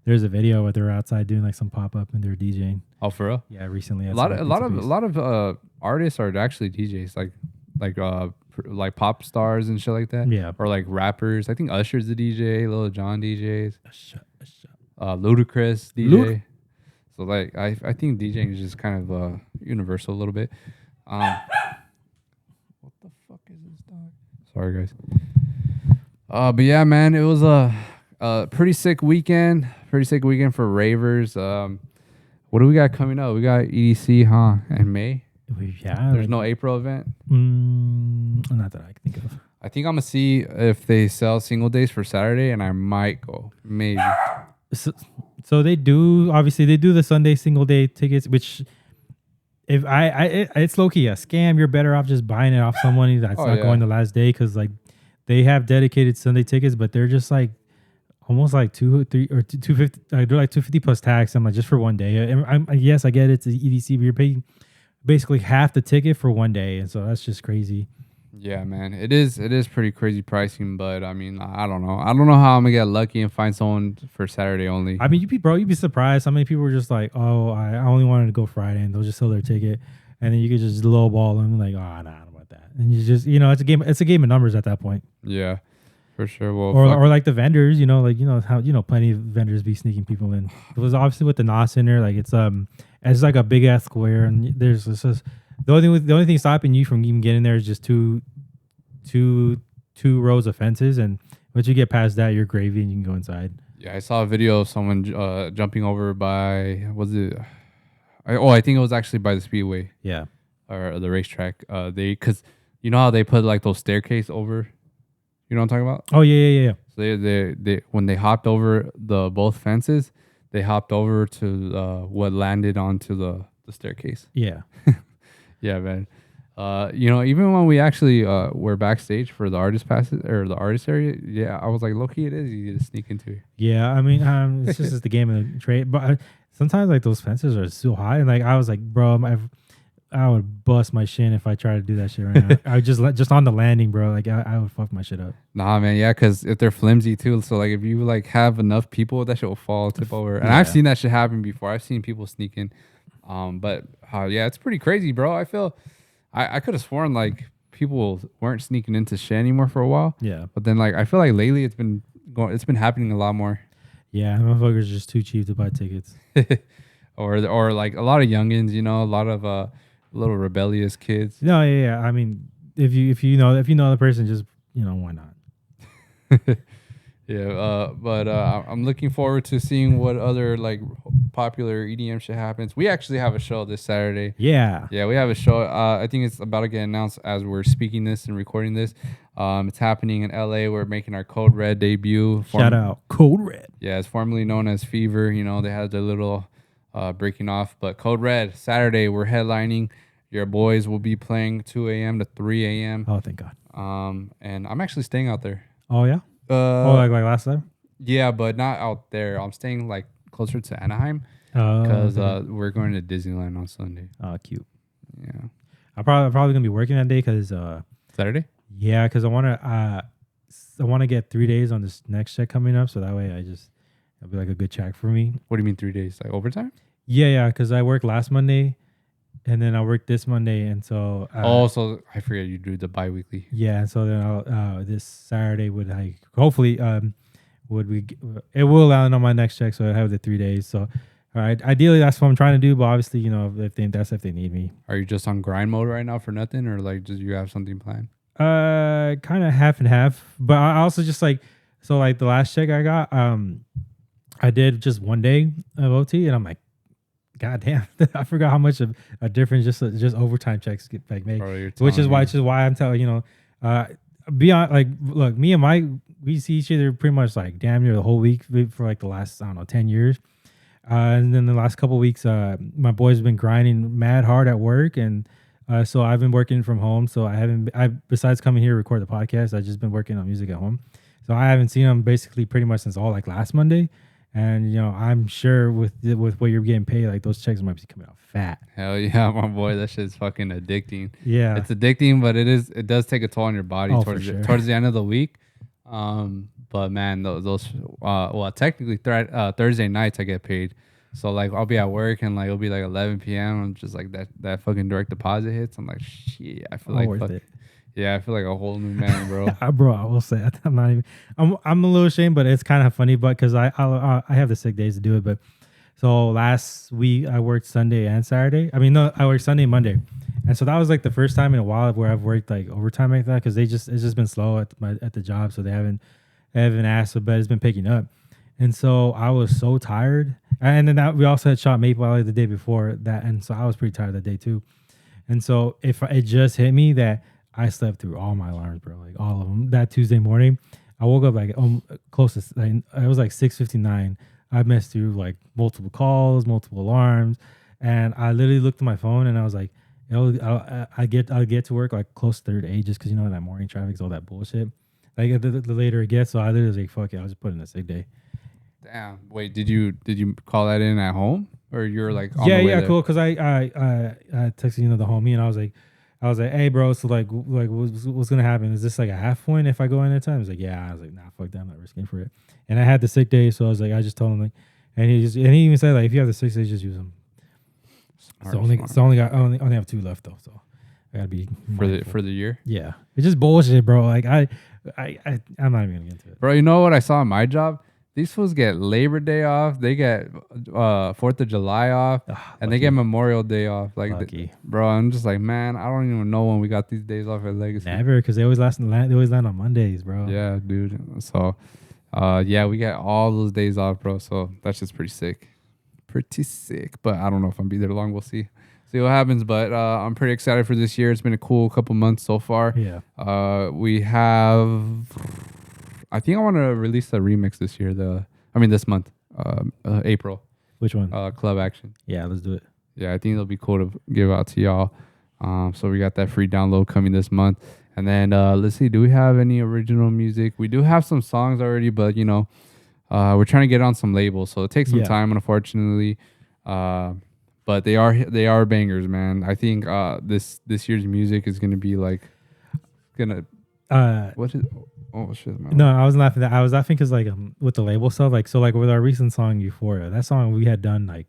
[SPEAKER 2] video where they're outside doing like some pop up and they're DJing.
[SPEAKER 1] Oh, for real?
[SPEAKER 2] Yeah, recently.
[SPEAKER 1] A lot of artists are actually DJs, like pop stars and shit like that.
[SPEAKER 2] Yeah.
[SPEAKER 1] Or like rappers. I think Usher's the DJ. Lil Jon DJs. Ludacris DJ. So like I think DJing is just kind of universal a little bit. What the fuck is this dog? Sorry guys. But yeah, man, it was a pretty sick weekend. Pretty sick weekend for ravers. What do we got coming up? We got EDC, huh? In May.
[SPEAKER 2] Yeah.
[SPEAKER 1] There's no April event.
[SPEAKER 2] Not that I can think of.
[SPEAKER 1] I think I'm gonna see if they sell single days for Saturday, and I might go. Maybe.
[SPEAKER 2] So they do. Obviously, they do the Sunday single day tickets, which if it's low key a scam. You're better off just buying it off someone that's not going the last day, because like they have dedicated Sunday tickets, but they're just like almost like 250. They're like 250 plus tax. I'm like, just for one day. Yes, I get it. It's an EDC, but you're paying basically half the ticket for one day, and so that's just crazy.
[SPEAKER 1] Yeah, man, it is pretty crazy pricing, but I mean, I don't know how I'm gonna get lucky and find someone for Saturday only.
[SPEAKER 2] I mean, you'd be surprised how many people were just like, oh, I only wanted to go Friday, and they'll just sell their ticket, and then you could just lowball them like, oh, nah, I don't want that, and you just, it's a game of numbers at that point.
[SPEAKER 1] Yeah, for sure. Well,
[SPEAKER 2] or like the vendors, how plenty of vendors be sneaking people in. It was obviously with the NOS in there, like it's like a big ass square, and there's this. The only thing stopping you from even getting there is just two rows of fences, and once you get past that, you're gravy and you can go inside. Yeah,
[SPEAKER 1] I saw a video of someone jumping over by, was it? I think it was actually by the speedway.
[SPEAKER 2] Yeah,
[SPEAKER 1] or the racetrack. Because you know how they put like those staircase over. You know what I'm talking about?
[SPEAKER 2] Oh yeah.
[SPEAKER 1] So they when they hopped over the both fences, they hopped over to what landed onto the staircase.
[SPEAKER 2] Yeah.
[SPEAKER 1] Yeah, man. You know, even when we actually were backstage for the artist passes or the artist area, yeah, I was like, low key, it is easy to sneak into.
[SPEAKER 2] Yeah, I mean, it's just the game of the trade. But sometimes like those fences are so high, and like I was like, bro, I would bust my shin if I tried to do that shit right now. I would just on the landing, bro. Like I would fuck my shit up.
[SPEAKER 1] Nah, man, yeah, because if they're flimsy too, so like if you like have enough people, that shit will fall, tip over. And I've seen that shit happen before. I've seen people sneak in. But yeah, it's pretty crazy, bro. I feel I could have sworn like people weren't sneaking into shit anymore for a while.
[SPEAKER 2] Yeah,
[SPEAKER 1] but then like I feel like lately it's been happening a lot more.
[SPEAKER 2] Yeah, motherfuckers are just too cheap to buy tickets.
[SPEAKER 1] or like a lot of youngins, you know, a lot of little rebellious kids.
[SPEAKER 2] No, yeah. I mean, if you know the person, just why not?
[SPEAKER 1] Yeah, but I'm looking forward to seeing what other like popular EDM shit happens. We actually have a show this Saturday.
[SPEAKER 2] Yeah,
[SPEAKER 1] we have a show. I think it's about to get announced as we're speaking this and recording this. It's happening in LA. We're making our Code Red debut.
[SPEAKER 2] Shout out Code Red.
[SPEAKER 1] Yeah, it's formerly known as Fever. You know, they had their little breaking off, but Code Red Saturday we're headlining. Your boys will be playing 2 a.m. to 3 a.m.
[SPEAKER 2] Oh, thank God.
[SPEAKER 1] And I'm actually staying out there.
[SPEAKER 2] Oh yeah. Like last time.
[SPEAKER 1] Yeah, but not out there. I'm staying like closer to Anaheim
[SPEAKER 2] Oh,
[SPEAKER 1] because we're going to Disneyland on Sunday.
[SPEAKER 2] Oh, cute.
[SPEAKER 1] Yeah,
[SPEAKER 2] I'm probably gonna be working that day because
[SPEAKER 1] Saturday.
[SPEAKER 2] Yeah, because I wanna get 3 days on this next check coming up, so that way it'll be like a good check for me.
[SPEAKER 1] What do you mean 3 days? Like overtime?
[SPEAKER 2] Yeah, because I worked last Monday, and then I worked this Monday, and so
[SPEAKER 1] so I forget you do the bi-weekly.
[SPEAKER 2] Yeah, and so then I'll this Saturday would hopefully it will land on my next check, so I have the 3 days. So all right, ideally that's what I'm trying to do, but obviously if they need me.
[SPEAKER 1] Are you just on grind mode right now for nothing, or like just you have something planned?
[SPEAKER 2] Kind of half and half, but I also just like the last check I got, I did just 1 day of OT, and I'm like, God damn, I forgot how much of a difference just overtime checks get like made.
[SPEAKER 1] Bro,
[SPEAKER 2] which is why I'm telling beyond like, look, me and Mike, we see each other pretty much like damn near the whole week for like the last 10 years. And then the last couple of weeks, my boys have been grinding mad hard at work, and so I've been working from home. So besides coming here to record the podcast, I've just been working on music at home. So I haven't seen them basically pretty much since like last Monday. And I'm sure with what you're getting paid, like those checks might be coming out fat.
[SPEAKER 1] Hell yeah, my boy, that shit's fucking addicting.
[SPEAKER 2] Yeah,
[SPEAKER 1] it's addicting, but it does take a toll on your body towards the end of the week. But man, those technically Thursday nights I get paid. So like I'll be at work and like it'll be like 11 p.m. I'm just like that fucking direct deposit hits. I'm like shit. I feel
[SPEAKER 2] worth it.
[SPEAKER 1] Yeah, I feel like a whole new man, bro.
[SPEAKER 2] Bro, I will say I'm not even. I'm a little ashamed, but it's kind of funny. But because I have the sick days to do it. But so last week I worked Sunday and Saturday. I mean, no, I worked Sunday and Monday, and so that was like the first time in a while where I've worked like overtime like that because it's just been slow at the job, so they haven't asked, but it's been picking up, and so I was so tired. And then we also had shot Maple Alley the day before that, and so I was pretty tired that day too. And so it just hit me that I slept through all my alarms, bro, like all of them. That Tuesday morning, I woke up like close to it was like 6:59. I missed through like multiple calls, multiple alarms, and I literally looked at my phone and I was like, I get to work like close to 8 just because that morning traffic's all that bullshit. Like the later it gets, so I literally was like, fuck it, I'll just put in a sick day. Damn.
[SPEAKER 1] Wait, did you call that in at home or you're like on
[SPEAKER 2] the
[SPEAKER 1] way
[SPEAKER 2] there? Cool, because I texted the homie and I was like, hey bro, so like what's gonna happen? Is this like a half point if I go in at time? He's like, yeah. I was like, nah, fuck that, I'm not risking for it. And I had the sick day, so I was like, I just told him like, and he even said like, if you have the 6 days, just use them. I only have 2 left though, so I gotta be
[SPEAKER 1] for the year.
[SPEAKER 2] Yeah, it's just bullshit, bro. Like I'm not even gonna get into it,
[SPEAKER 1] bro. You know what I saw in my job? These fools get Labor Day off. They get 4th of July off, and they get Memorial Day off. Like, bro, I'm just like, man, I don't even know when we got these days off at Legacy.
[SPEAKER 2] Never, because they always land on Mondays, bro.
[SPEAKER 1] Yeah, dude. So, yeah, we get all those days off, bro. So that's just pretty sick. But I don't know if I'm be there long. We'll see. see what happens. But I'm pretty excited for this year. It's been a cool couple months so far.
[SPEAKER 2] Yeah.
[SPEAKER 1] We have. I think I want to release the remix this year. This month, April.
[SPEAKER 2] Which one?
[SPEAKER 1] Club Action.
[SPEAKER 2] Yeah, let's do it.
[SPEAKER 1] Yeah, I think it'll be cool to give out to y'all. So we got that free download coming this month. And then let's see, do we have any original music? We do have some songs already, but we're trying to get on some labels, so it takes some time, unfortunately. But they are bangers, man. I think this year's music is gonna be like what is oh shit, man.
[SPEAKER 2] No, I was laughing. I was laughing because with the label stuff, like with our recent song Euphoria, that song we had done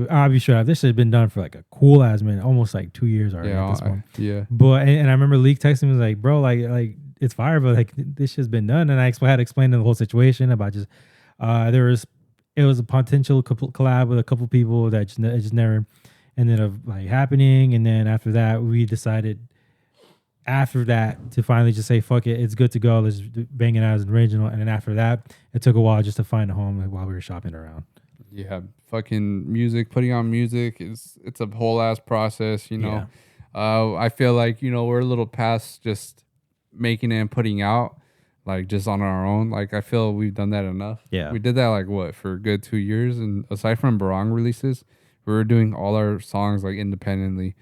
[SPEAKER 2] I'll be sure this has been done for like a cool ass minute, almost like 2 years already at this point. But and I remember Leak texting me was like, bro, like it's fire, but like this shit's been done, and I had explained the whole situation about just it was a potential collab with a couple people that just never ended up like happening, and then after that we decided to finally just say fuck it, it's good to go, let's bang it out as an original, and then after that it took a while just to find a home while we were shopping around.
[SPEAKER 1] Yeah, fucking music, putting on music it's a whole ass process, Yeah. I feel like, we're a little past just making it and putting out like just on our own. Like I feel we've done that enough.
[SPEAKER 2] Yeah.
[SPEAKER 1] We did that for a good 2 years, and aside from Barong releases, we were doing all our songs like independently.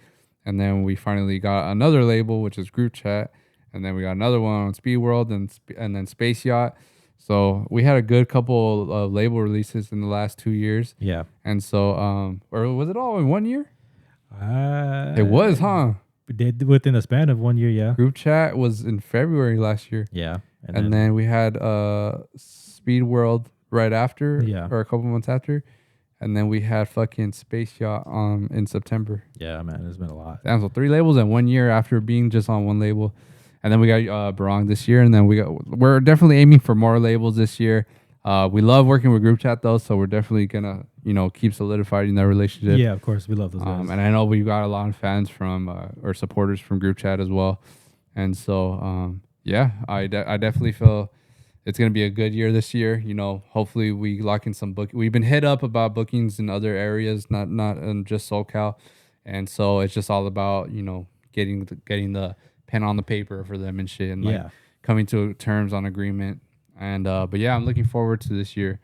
[SPEAKER 1] And then we finally got another label, which is Group Chat, and then we got another one on Speed World and then Space Yacht. So we had a good couple of label releases in the last 2 years.
[SPEAKER 2] Yeah.
[SPEAKER 1] And so, or was it all in 1 year? It was, huh?
[SPEAKER 2] Within a span of 1 year, yeah.
[SPEAKER 1] Group Chat was in February last year.
[SPEAKER 2] Yeah.
[SPEAKER 1] And then we had Speed World right after,
[SPEAKER 2] yeah,
[SPEAKER 1] or a couple months after. And then we had fucking Space Yacht in September.
[SPEAKER 2] Yeah, man, it's been a lot.
[SPEAKER 1] Damn, so 3 labels in 1 year after being just on one label. And then we got Barong this year, and then we're definitely aiming for more labels this year. We love working with Group Chat though, so we're definitely gonna keep solidifying that relationship.
[SPEAKER 2] Yeah, of course, we love those guys.
[SPEAKER 1] And I know we've got a lot of fans from or supporters from Group Chat as well. And so I definitely feel it's gonna be a good year this year. Hopefully we lock in some book. We've been hit up about bookings in other areas, not just SoCal, and so it's just all about getting the pen on the paper for them and shit, and coming to terms on agreement. And but yeah, I'm looking forward to this year.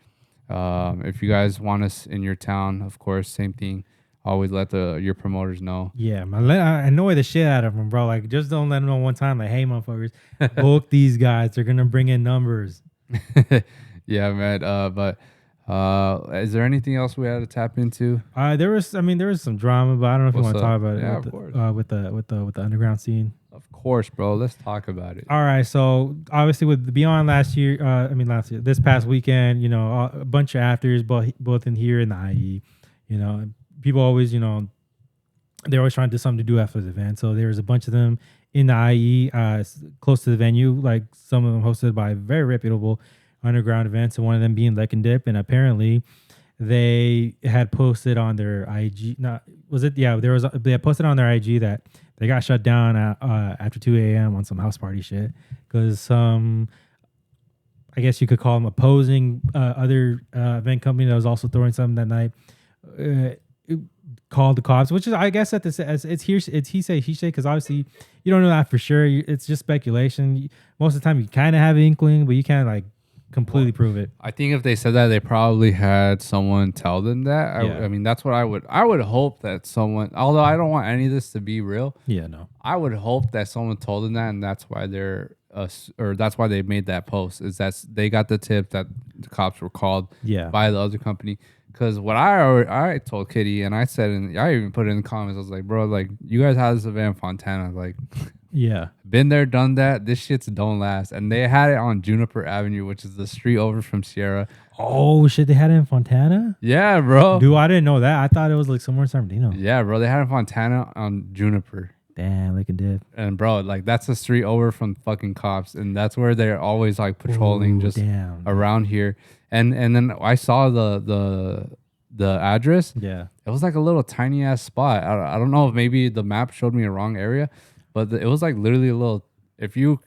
[SPEAKER 1] If you guys want us in your town, of course, same thing. Always let your promoters know.
[SPEAKER 2] Yeah, man, I annoy the shit out of them, bro. Like, just don't let them know one time. Like, hey, motherfuckers, book these guys. They're gonna bring in numbers.
[SPEAKER 1] Yeah, man. But is there anything else we had to tap into?
[SPEAKER 2] There was some drama, but I don't know if you want to talk about
[SPEAKER 1] it.
[SPEAKER 2] Of course. With the underground scene.
[SPEAKER 1] Of course, bro. Let's talk about it.
[SPEAKER 2] All right. So obviously with Beyond this past weekend, a bunch of actors, both in here and the IE, people always, they're always trying to do something to do after the event. So there was a bunch of them in the IE, close to the venue, like some of them hosted by very reputable underground events, and one of them being Lick and Dip. And apparently they had posted on their IG, they had posted on their IG that they got shut down after 2 a.m. on some house party shit because I guess you could call them opposing other event company that was also throwing something that night. Called the cops, which is, I guess, it's he say because obviously you don't know that for sure. It's just speculation. Most of the time you kind of have an inkling, but you can't like completely prove it.
[SPEAKER 1] I think if they said that, they probably had someone tell them that. I mean, that's what I would hope that someone, although I don't want any of this to be real.
[SPEAKER 2] Yeah, no.
[SPEAKER 1] I would hope that someone told them that, and that's why that's why they made that post, is that they got the tip that the cops were called by the other company. Because what I told Kitty, and I said, and I even put it in the comments, I was like, bro, like, you guys had this event in Fontana, like, been there, done that. This shit's don't last. And they had it on Juniper Avenue, which is the street over from Sierra.
[SPEAKER 2] Oh shit, they had it in Fontana?
[SPEAKER 1] Yeah, bro.
[SPEAKER 2] Dude, I didn't know that. I thought it was like somewhere in San Bernardino.
[SPEAKER 1] Yeah, bro, they had it in Fontana on Juniper.
[SPEAKER 2] Damn, Lick and Dip.
[SPEAKER 1] And bro, like, that's the street over from fucking cops, and that's where they're always like patrolling around here. And then I saw the address.
[SPEAKER 2] Yeah,
[SPEAKER 1] it was like a little tiny ass spot. I don't know if maybe the map showed me a wrong area, but it was like literally a little. If you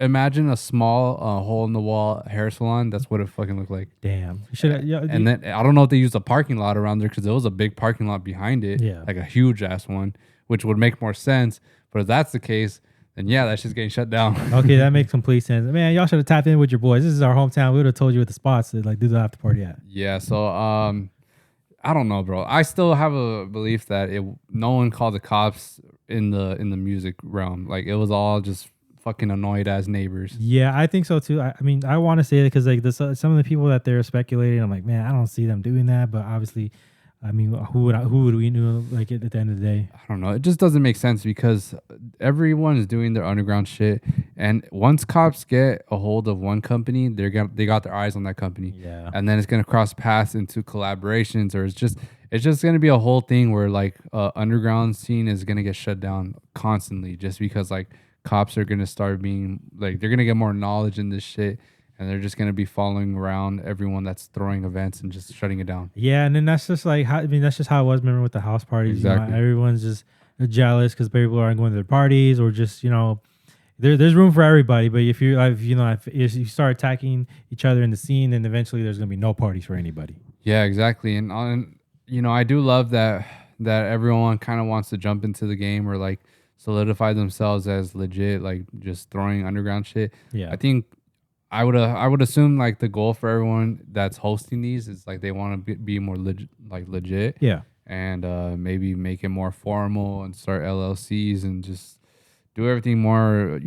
[SPEAKER 1] imagine a small hole in the wall hair salon. That's what it fucking looked like.
[SPEAKER 2] Damn. Should yeah,
[SPEAKER 1] And then I don't know if they used a parking lot around there because there was a big parking lot behind it,
[SPEAKER 2] yeah.
[SPEAKER 1] like a huge ass one, which would make more sense. But if that's the case, then yeah, that shit's getting shut down.
[SPEAKER 2] Okay, that makes complete sense. Man, y'all should have tapped in with your boys. This is our hometown. We would have told you what the spots to like do the after party at.
[SPEAKER 1] Yeah, so I don't know, bro. I still have a belief that no one called the cops in the music realm. Like it was all just fucking annoyed ass neighbors.
[SPEAKER 2] Yeah, I think so too. I mean, I want to say it because like some of the people that they're speculating, I'm like, man, I don't see them doing that. But obviously, I mean, who would we know? Like at the end of the day,
[SPEAKER 1] I don't know. It just doesn't make sense because everyone is doing their underground shit, and once cops get a hold of one company, they got their eyes on that company.
[SPEAKER 2] Yeah,
[SPEAKER 1] and then it's gonna cross paths into collaborations, or it's just gonna be a whole thing where like underground scene is gonna get shut down constantly just because like cops are gonna start being like they're gonna get more knowledge in this shit. And they're just gonna be following around everyone that's throwing events and just shutting it down.
[SPEAKER 2] Yeah, and then that's just like how, I mean that's just how it was. Remember with the house parties,
[SPEAKER 1] Exactly.
[SPEAKER 2] You know, everyone's just jealous because people aren't going to their parties, or just there's room for everybody. But if you if you start attacking each other in the scene, then eventually there's gonna be no parties for anybody.
[SPEAKER 1] Yeah, exactly. And I do love that everyone kind of wants to jump into the game or like solidify themselves as legit, like just throwing underground shit.
[SPEAKER 2] Yeah,
[SPEAKER 1] I think. I would assume like the goal for everyone that's hosting these is like they want to be more legit.
[SPEAKER 2] Yeah.
[SPEAKER 1] And maybe make it more formal and start LLCs and just do everything more,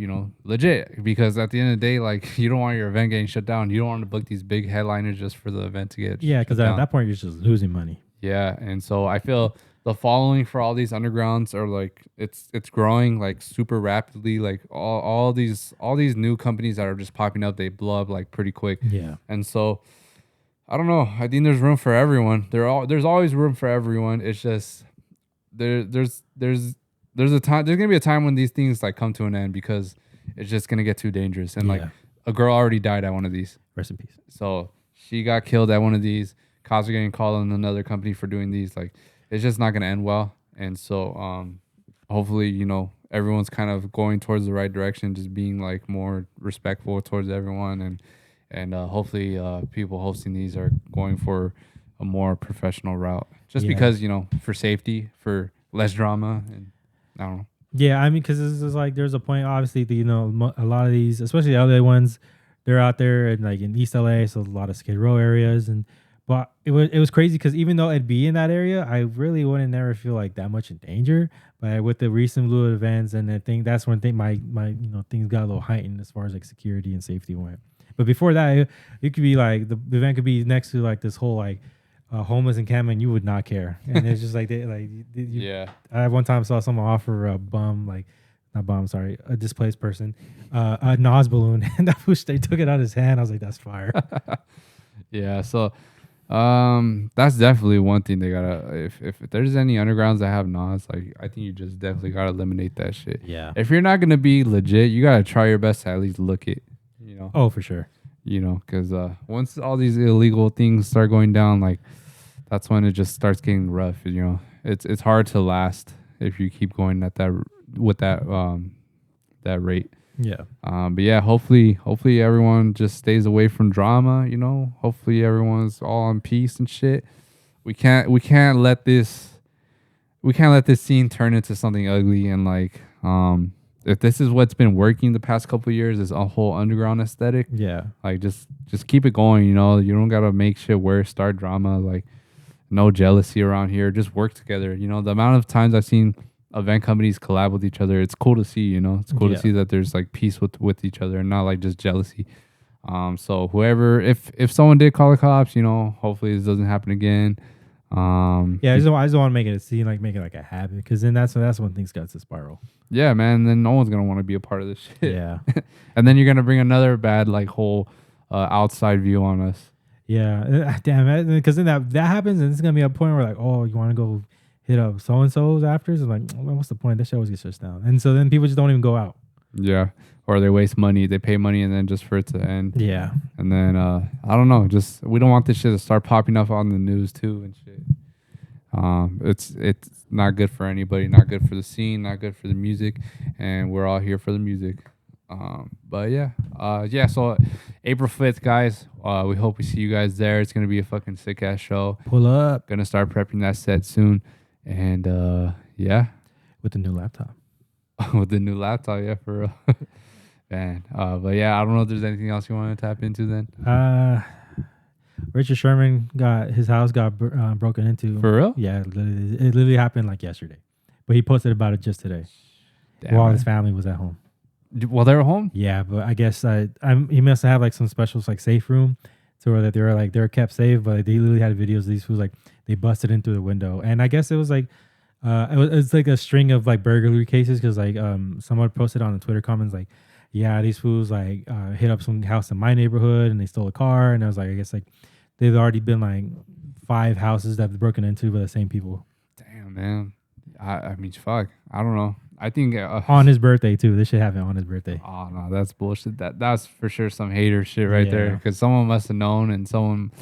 [SPEAKER 1] legit. Because at the end of the day, like you don't want your event getting shut down. You don't want to book these big headliners just for the event to get
[SPEAKER 2] because at that point you're just losing money.
[SPEAKER 1] Yeah, and so I feel the following for all these undergrounds are like it's growing like super rapidly. Like all these new companies that are just popping up, they blow up like pretty quick.
[SPEAKER 2] Yeah,
[SPEAKER 1] and so I don't know. I think there's room for everyone. There's always room for everyone. It's just there's a time. There's gonna be a time when these things like come to an end because it's just gonna get too dangerous. And like a girl already died at one of these.
[SPEAKER 2] Rest in peace.
[SPEAKER 1] So she got killed at one of these. Cops are getting called on another company for doing these. Like it's just not gonna end well. And so hopefully everyone's kind of going towards the right direction, just being like more respectful towards everyone, and hopefully people hosting these are going for a more professional route. Just because for safety, for less drama, and I don't know.
[SPEAKER 2] Yeah, I mean, because this is like there's a point. Obviously, a lot of these, especially the other ones, they're out there and like in East LA, so a lot of Skid Row areas, but it was crazy because even though it'd be in that area, I really wouldn't never feel like that much in danger. But with the recent Blue events, and I think that's when my things got a little heightened as far as like security and safety went. But before that, it could be like the event could be next to like this whole like homeless encampment. You would not care, and it's just like
[SPEAKER 1] yeah.
[SPEAKER 2] I one time saw someone offer a a displaced person a Nas balloon, and I wish they took it out of his hand. I was like, that's fire.
[SPEAKER 1] Yeah, so that's definitely one thing they gotta. If there's any undergrounds that have Nas, like I think you just definitely gotta eliminate that shit.
[SPEAKER 2] Yeah.
[SPEAKER 1] If you're not gonna be legit, you gotta try your best to at least look it.
[SPEAKER 2] Oh, for sure.
[SPEAKER 1] Because once all these illegal things start going down, like that's when it just starts getting rough. It's hard to last if you keep going at that with that rate.
[SPEAKER 2] Yeah.
[SPEAKER 1] But yeah, hopefully everyone just stays away from drama. Hopefully everyone's all in peace and shit. We can't let this scene turn into something ugly and like if this is what's been working the past couple of years is a whole underground aesthetic.
[SPEAKER 2] Yeah.
[SPEAKER 1] Like just keep it going. You don't gotta make shit worse. Start drama. Like no jealousy around here. Just work together. The amount of times I've seen event companies collab with each other, it's cool to see. It's cool to see that there's like peace with each other and not like just jealousy. So whoever, if someone did call the cops, hopefully this doesn't happen again.
[SPEAKER 2] I just don't want to make it a scene, like make it like a habit, because then that's when things got to spiral.
[SPEAKER 1] Yeah, man. Then no one's gonna want to be a part of this shit.
[SPEAKER 2] Yeah.
[SPEAKER 1] And then you're gonna bring another bad like whole outside view on us.
[SPEAKER 2] Yeah, damn it. Because then that happens, and it's gonna be a point where like, oh, you want to go hit up so and so's after? It's like, well, what's the point? That shit always gets shut down, and so then people just don't even go out.
[SPEAKER 1] Yeah, or they waste money. They pay money and then just for it to end.
[SPEAKER 2] Yeah,
[SPEAKER 1] and then I don't know. Just we don't want this shit to start popping up on the news too and shit. It's not good for anybody. Not good for the scene. Not good for the music. And we're all here for the music. But yeah. So April 5th, guys. We hope we see you guys there. It's gonna be a fucking sick ass show.
[SPEAKER 2] Pull up
[SPEAKER 1] Gonna start prepping that set soon, and yeah,
[SPEAKER 2] with the new laptop.
[SPEAKER 1] with the new laptop, yeah, for real. Man, but yeah, I don't know if there's anything else you want to tap into then.
[SPEAKER 2] Richard Sherman his house got broken into.
[SPEAKER 1] For real?
[SPEAKER 2] Yeah, it literally happened like yesterday, but he posted about it just today.
[SPEAKER 1] Damn,
[SPEAKER 2] while
[SPEAKER 1] man.
[SPEAKER 2] his family was at home.
[SPEAKER 1] While they were home?
[SPEAKER 2] Yeah, but I guess he must have like some special like safe room to where that they were kept safe, but they literally had videos of these fools like they busted in through the window, and I guess it was like it's like a string of like burglary cases because like someone posted on the Twitter comments like, yeah, these fools like hit up some house in my neighborhood and they stole a car, and I was like, I guess like they've already been like 5 houses that have broken into by the same people.
[SPEAKER 1] Damn, man. I mean, fuck. I don't know. I think
[SPEAKER 2] on his birthday too. This shit happened on his birthday.
[SPEAKER 1] Oh no, that's bullshit. That's for sure some hater shit right there. Because someone must have known, and someone,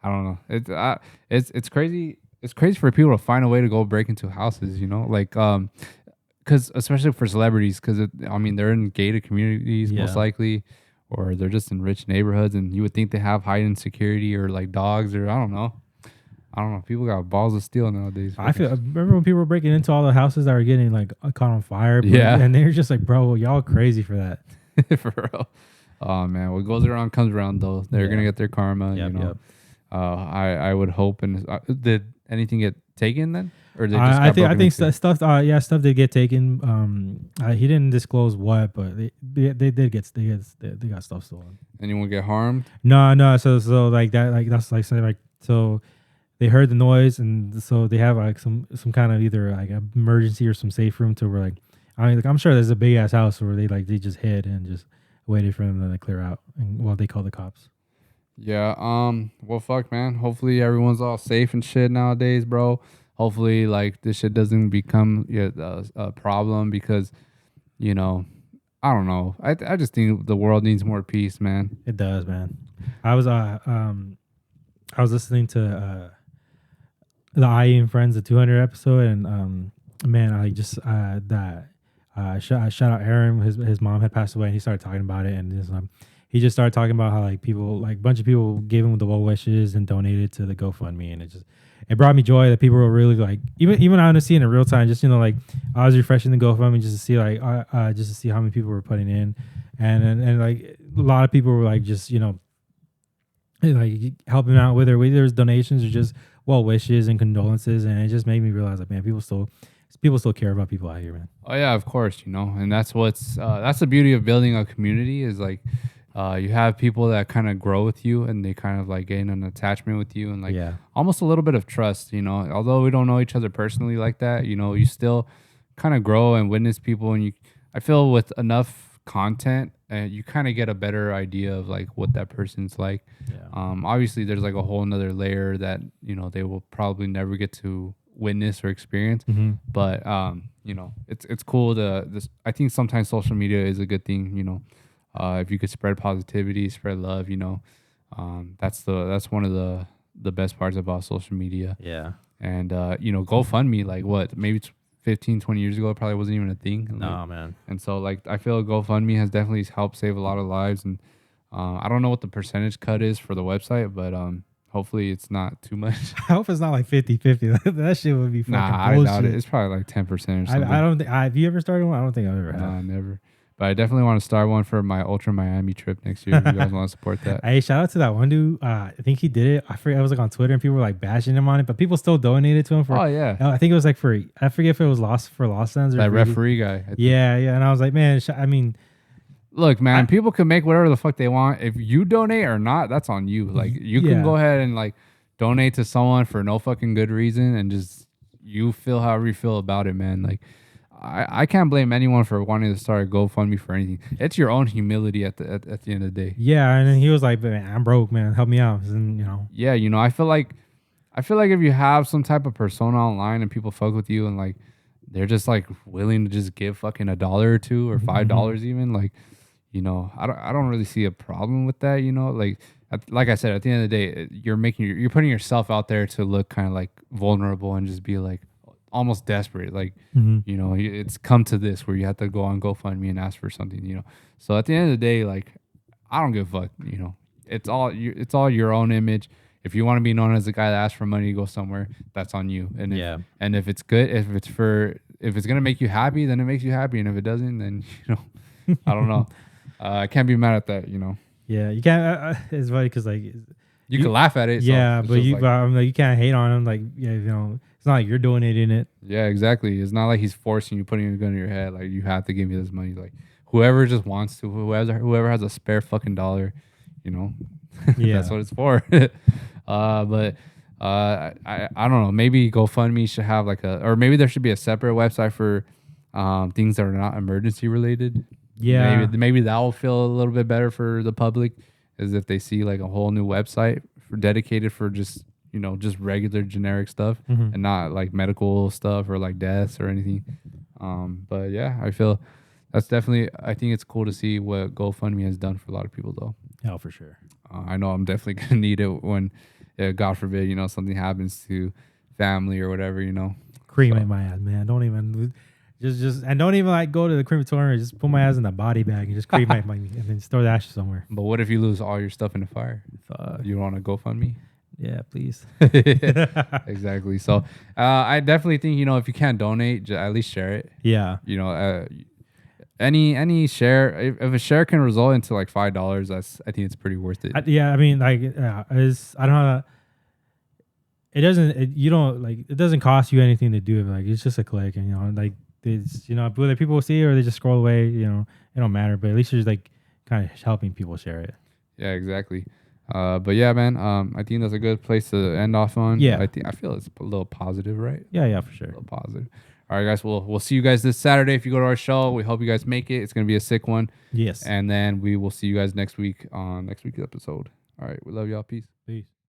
[SPEAKER 1] I don't know. It's crazy. It's crazy for people to find a way to go break into houses. You know, like because especially for celebrities, because I mean they're in gated communities most likely, or they're just in rich neighborhoods, and you would think they have hidden security or like dogs or I don't know. People got balls of steel nowadays.
[SPEAKER 2] I remember when people were breaking into all the houses that were getting like caught on fire.
[SPEAKER 1] Yeah.
[SPEAKER 2] And they were just like, bro, y'all crazy for that.
[SPEAKER 1] For real. Oh man, what goes around comes around though. They're gonna get their karma.
[SPEAKER 2] Yep,
[SPEAKER 1] you know. I would hope. And did anything get taken then, or they just
[SPEAKER 2] I think stuff. Stuff did get taken. He didn't disclose what, but they got stuff stolen.
[SPEAKER 1] Anyone get harmed?
[SPEAKER 2] No. So like that, like that's like something like so. They heard the noise, and so they have like some kind of either like emergency or some safe room to where like I'm sure there's a big ass house where they just hid and just waited for them to clear out and while they call the cops.
[SPEAKER 1] Yeah. Well, fuck, man. Hopefully everyone's all safe and shit nowadays, bro. Hopefully like this shit doesn't become a problem because, you know, I don't know. I just think the world needs more peace, man.
[SPEAKER 2] It does, man. I was listening to the IE and Friends, the 200 episode, and man, I just shout out Aaron. His mom had passed away, and he started talking about it, and he just started talking about how like people, like a bunch of people gave him the well wishes and donated to the GoFundMe, and it brought me joy that people were really like even I want to see it in real time. Just like I was refreshing the GoFundMe just to see like just to see how many people were putting in, and like a lot of people were like just like helping out with it, whether there's donations or just well wishes and condolences, and it just made me realize like, man, people still care about people out here, man.
[SPEAKER 1] Oh yeah, of course, and that's that's the beauty of building a community is like you have people that kind of grow with you and they kind of like gain an attachment with you and like almost a little bit of trust, although we don't know each other personally like that, you still kind of grow and witness people, and I feel with enough content you kind of get a better idea of like what that person's like. Obviously there's like a whole nother layer that they will probably never get to witness or experience, but it's cool I think sometimes social media is a good thing, if you could spread positivity, spread love, that's one of the best parts about social media. And GoFundMe, like what, maybe 15, 20 years ago, it probably wasn't even a thing.
[SPEAKER 2] No, man.
[SPEAKER 1] And so, like, I feel GoFundMe has definitely helped save a lot of lives. And I don't know what the percentage cut is for the website, but hopefully it's not too much.
[SPEAKER 2] I hope it's not like 50-50. That shit would be fucking
[SPEAKER 1] I
[SPEAKER 2] bullshit.
[SPEAKER 1] doubt it. It's probably like 10% or something.
[SPEAKER 2] I don't think. Have you ever started one? I don't think I've ever had.
[SPEAKER 1] No, never. But I definitely want to start one for my Ultra Miami trip next year if you guys want to support that.
[SPEAKER 2] Hey, shout out to that one dude. I think he did it. I forget. I was like on Twitter and people were like bashing him on it, but people still donated to him for.
[SPEAKER 1] Oh yeah.
[SPEAKER 2] I think it was like for. I forget if it was Lost Ends or
[SPEAKER 1] that referee guy.
[SPEAKER 2] Yeah. And I was like, man. I mean,
[SPEAKER 1] look, man. People can make whatever the fuck they want. If you donate or not, that's on you. Like you can go ahead and like donate to someone for no fucking good reason and just you feel however you feel about it, man. Like. I can't blame anyone for wanting to start a GoFundMe for anything. It's your own humility at the end of the day.
[SPEAKER 2] Yeah, and then he was like, "Man, I'm broke, man. Help me out." And
[SPEAKER 1] Yeah, I feel like if you have some type of persona online and people fuck with you and like they're just like willing to just give fucking $1 or $2 or $5 even, like I don't really see a problem with that. Like I said, at the end of the day, you're putting yourself out there to look kind of like vulnerable and just be like, almost desperate. Like,
[SPEAKER 2] Mm-hmm.
[SPEAKER 1] you know, it's come to this where you have to go on GoFundMe and ask for something, you know. So at the end of the day, like, I don't give a fuck, you know. It's all your own image. If you want to be known as the guy that asks for money to go somewhere, that's on you. And if it's good, if it's gonna make you happy, then it makes you happy. And if it doesn't, then you know, I don't know. I can't be mad at that, you know.
[SPEAKER 2] Yeah, you can't. It's funny because like
[SPEAKER 1] You can laugh at it.
[SPEAKER 2] Yeah,
[SPEAKER 1] so
[SPEAKER 2] but you, I'm like, you can't hate on him. Like, yeah, you know, it's not like you're donating it.
[SPEAKER 1] Yeah, exactly. It's not like he's forcing you, putting a gun in your head. Like, you have to give me this money. Like, whoever just wants to, whoever has a spare fucking dollar, you know,
[SPEAKER 2] Yeah,
[SPEAKER 1] that's what it's for. But I don't know. Maybe GoFundMe should have like or maybe there should be a separate website for things that are not emergency related.
[SPEAKER 2] Yeah,
[SPEAKER 1] Maybe that will feel a little bit better for the public, is if they see like a whole new website dedicated for just, you know, just regular generic stuff
[SPEAKER 2] mm-hmm.
[SPEAKER 1] and not like medical stuff or like deaths or anything. But yeah, I feel that's definitely. I think it's cool to see what GoFundMe has done for a lot of people, though.
[SPEAKER 2] Yeah, for sure.
[SPEAKER 1] I know I'm definitely gonna need it when, God forbid, you know, something happens to family or whatever, you know.
[SPEAKER 2] Cremate my ass, man. Don't even and don't even like go to the crematorium. Just put my ass in a body bag and just cremate my and then store the ashes somewhere.
[SPEAKER 1] But what if you lose all your stuff in the fire? You want to GoFundMe?
[SPEAKER 2] Yeah, please.
[SPEAKER 1] Exactly. So I definitely think, you know, if you can't donate, at least share it.
[SPEAKER 2] Yeah.
[SPEAKER 1] You know, any share, if a share can result into like $5, I think it's pretty worth it.
[SPEAKER 2] I mean, like, it's, I don't know. It doesn't. You don't like. It doesn't cost you anything to do it. Like, it's just a click, and you know, like, it's, you know, whether people see it or they just scroll away, you know, it don't matter. But at least you're like kind of helping people share it.
[SPEAKER 1] Yeah, exactly. But yeah, man. I think that's a good place to end off on.
[SPEAKER 2] Yeah.
[SPEAKER 1] I feel it's a little positive, right?
[SPEAKER 2] Yeah, for sure.
[SPEAKER 1] A little positive. All right, guys. We'll see you guys this Saturday if you go to our show. We hope you guys make it. It's gonna be a sick one.
[SPEAKER 2] Yes.
[SPEAKER 1] And then we will see you guys next week on next week's episode. All right. We love y'all. Peace.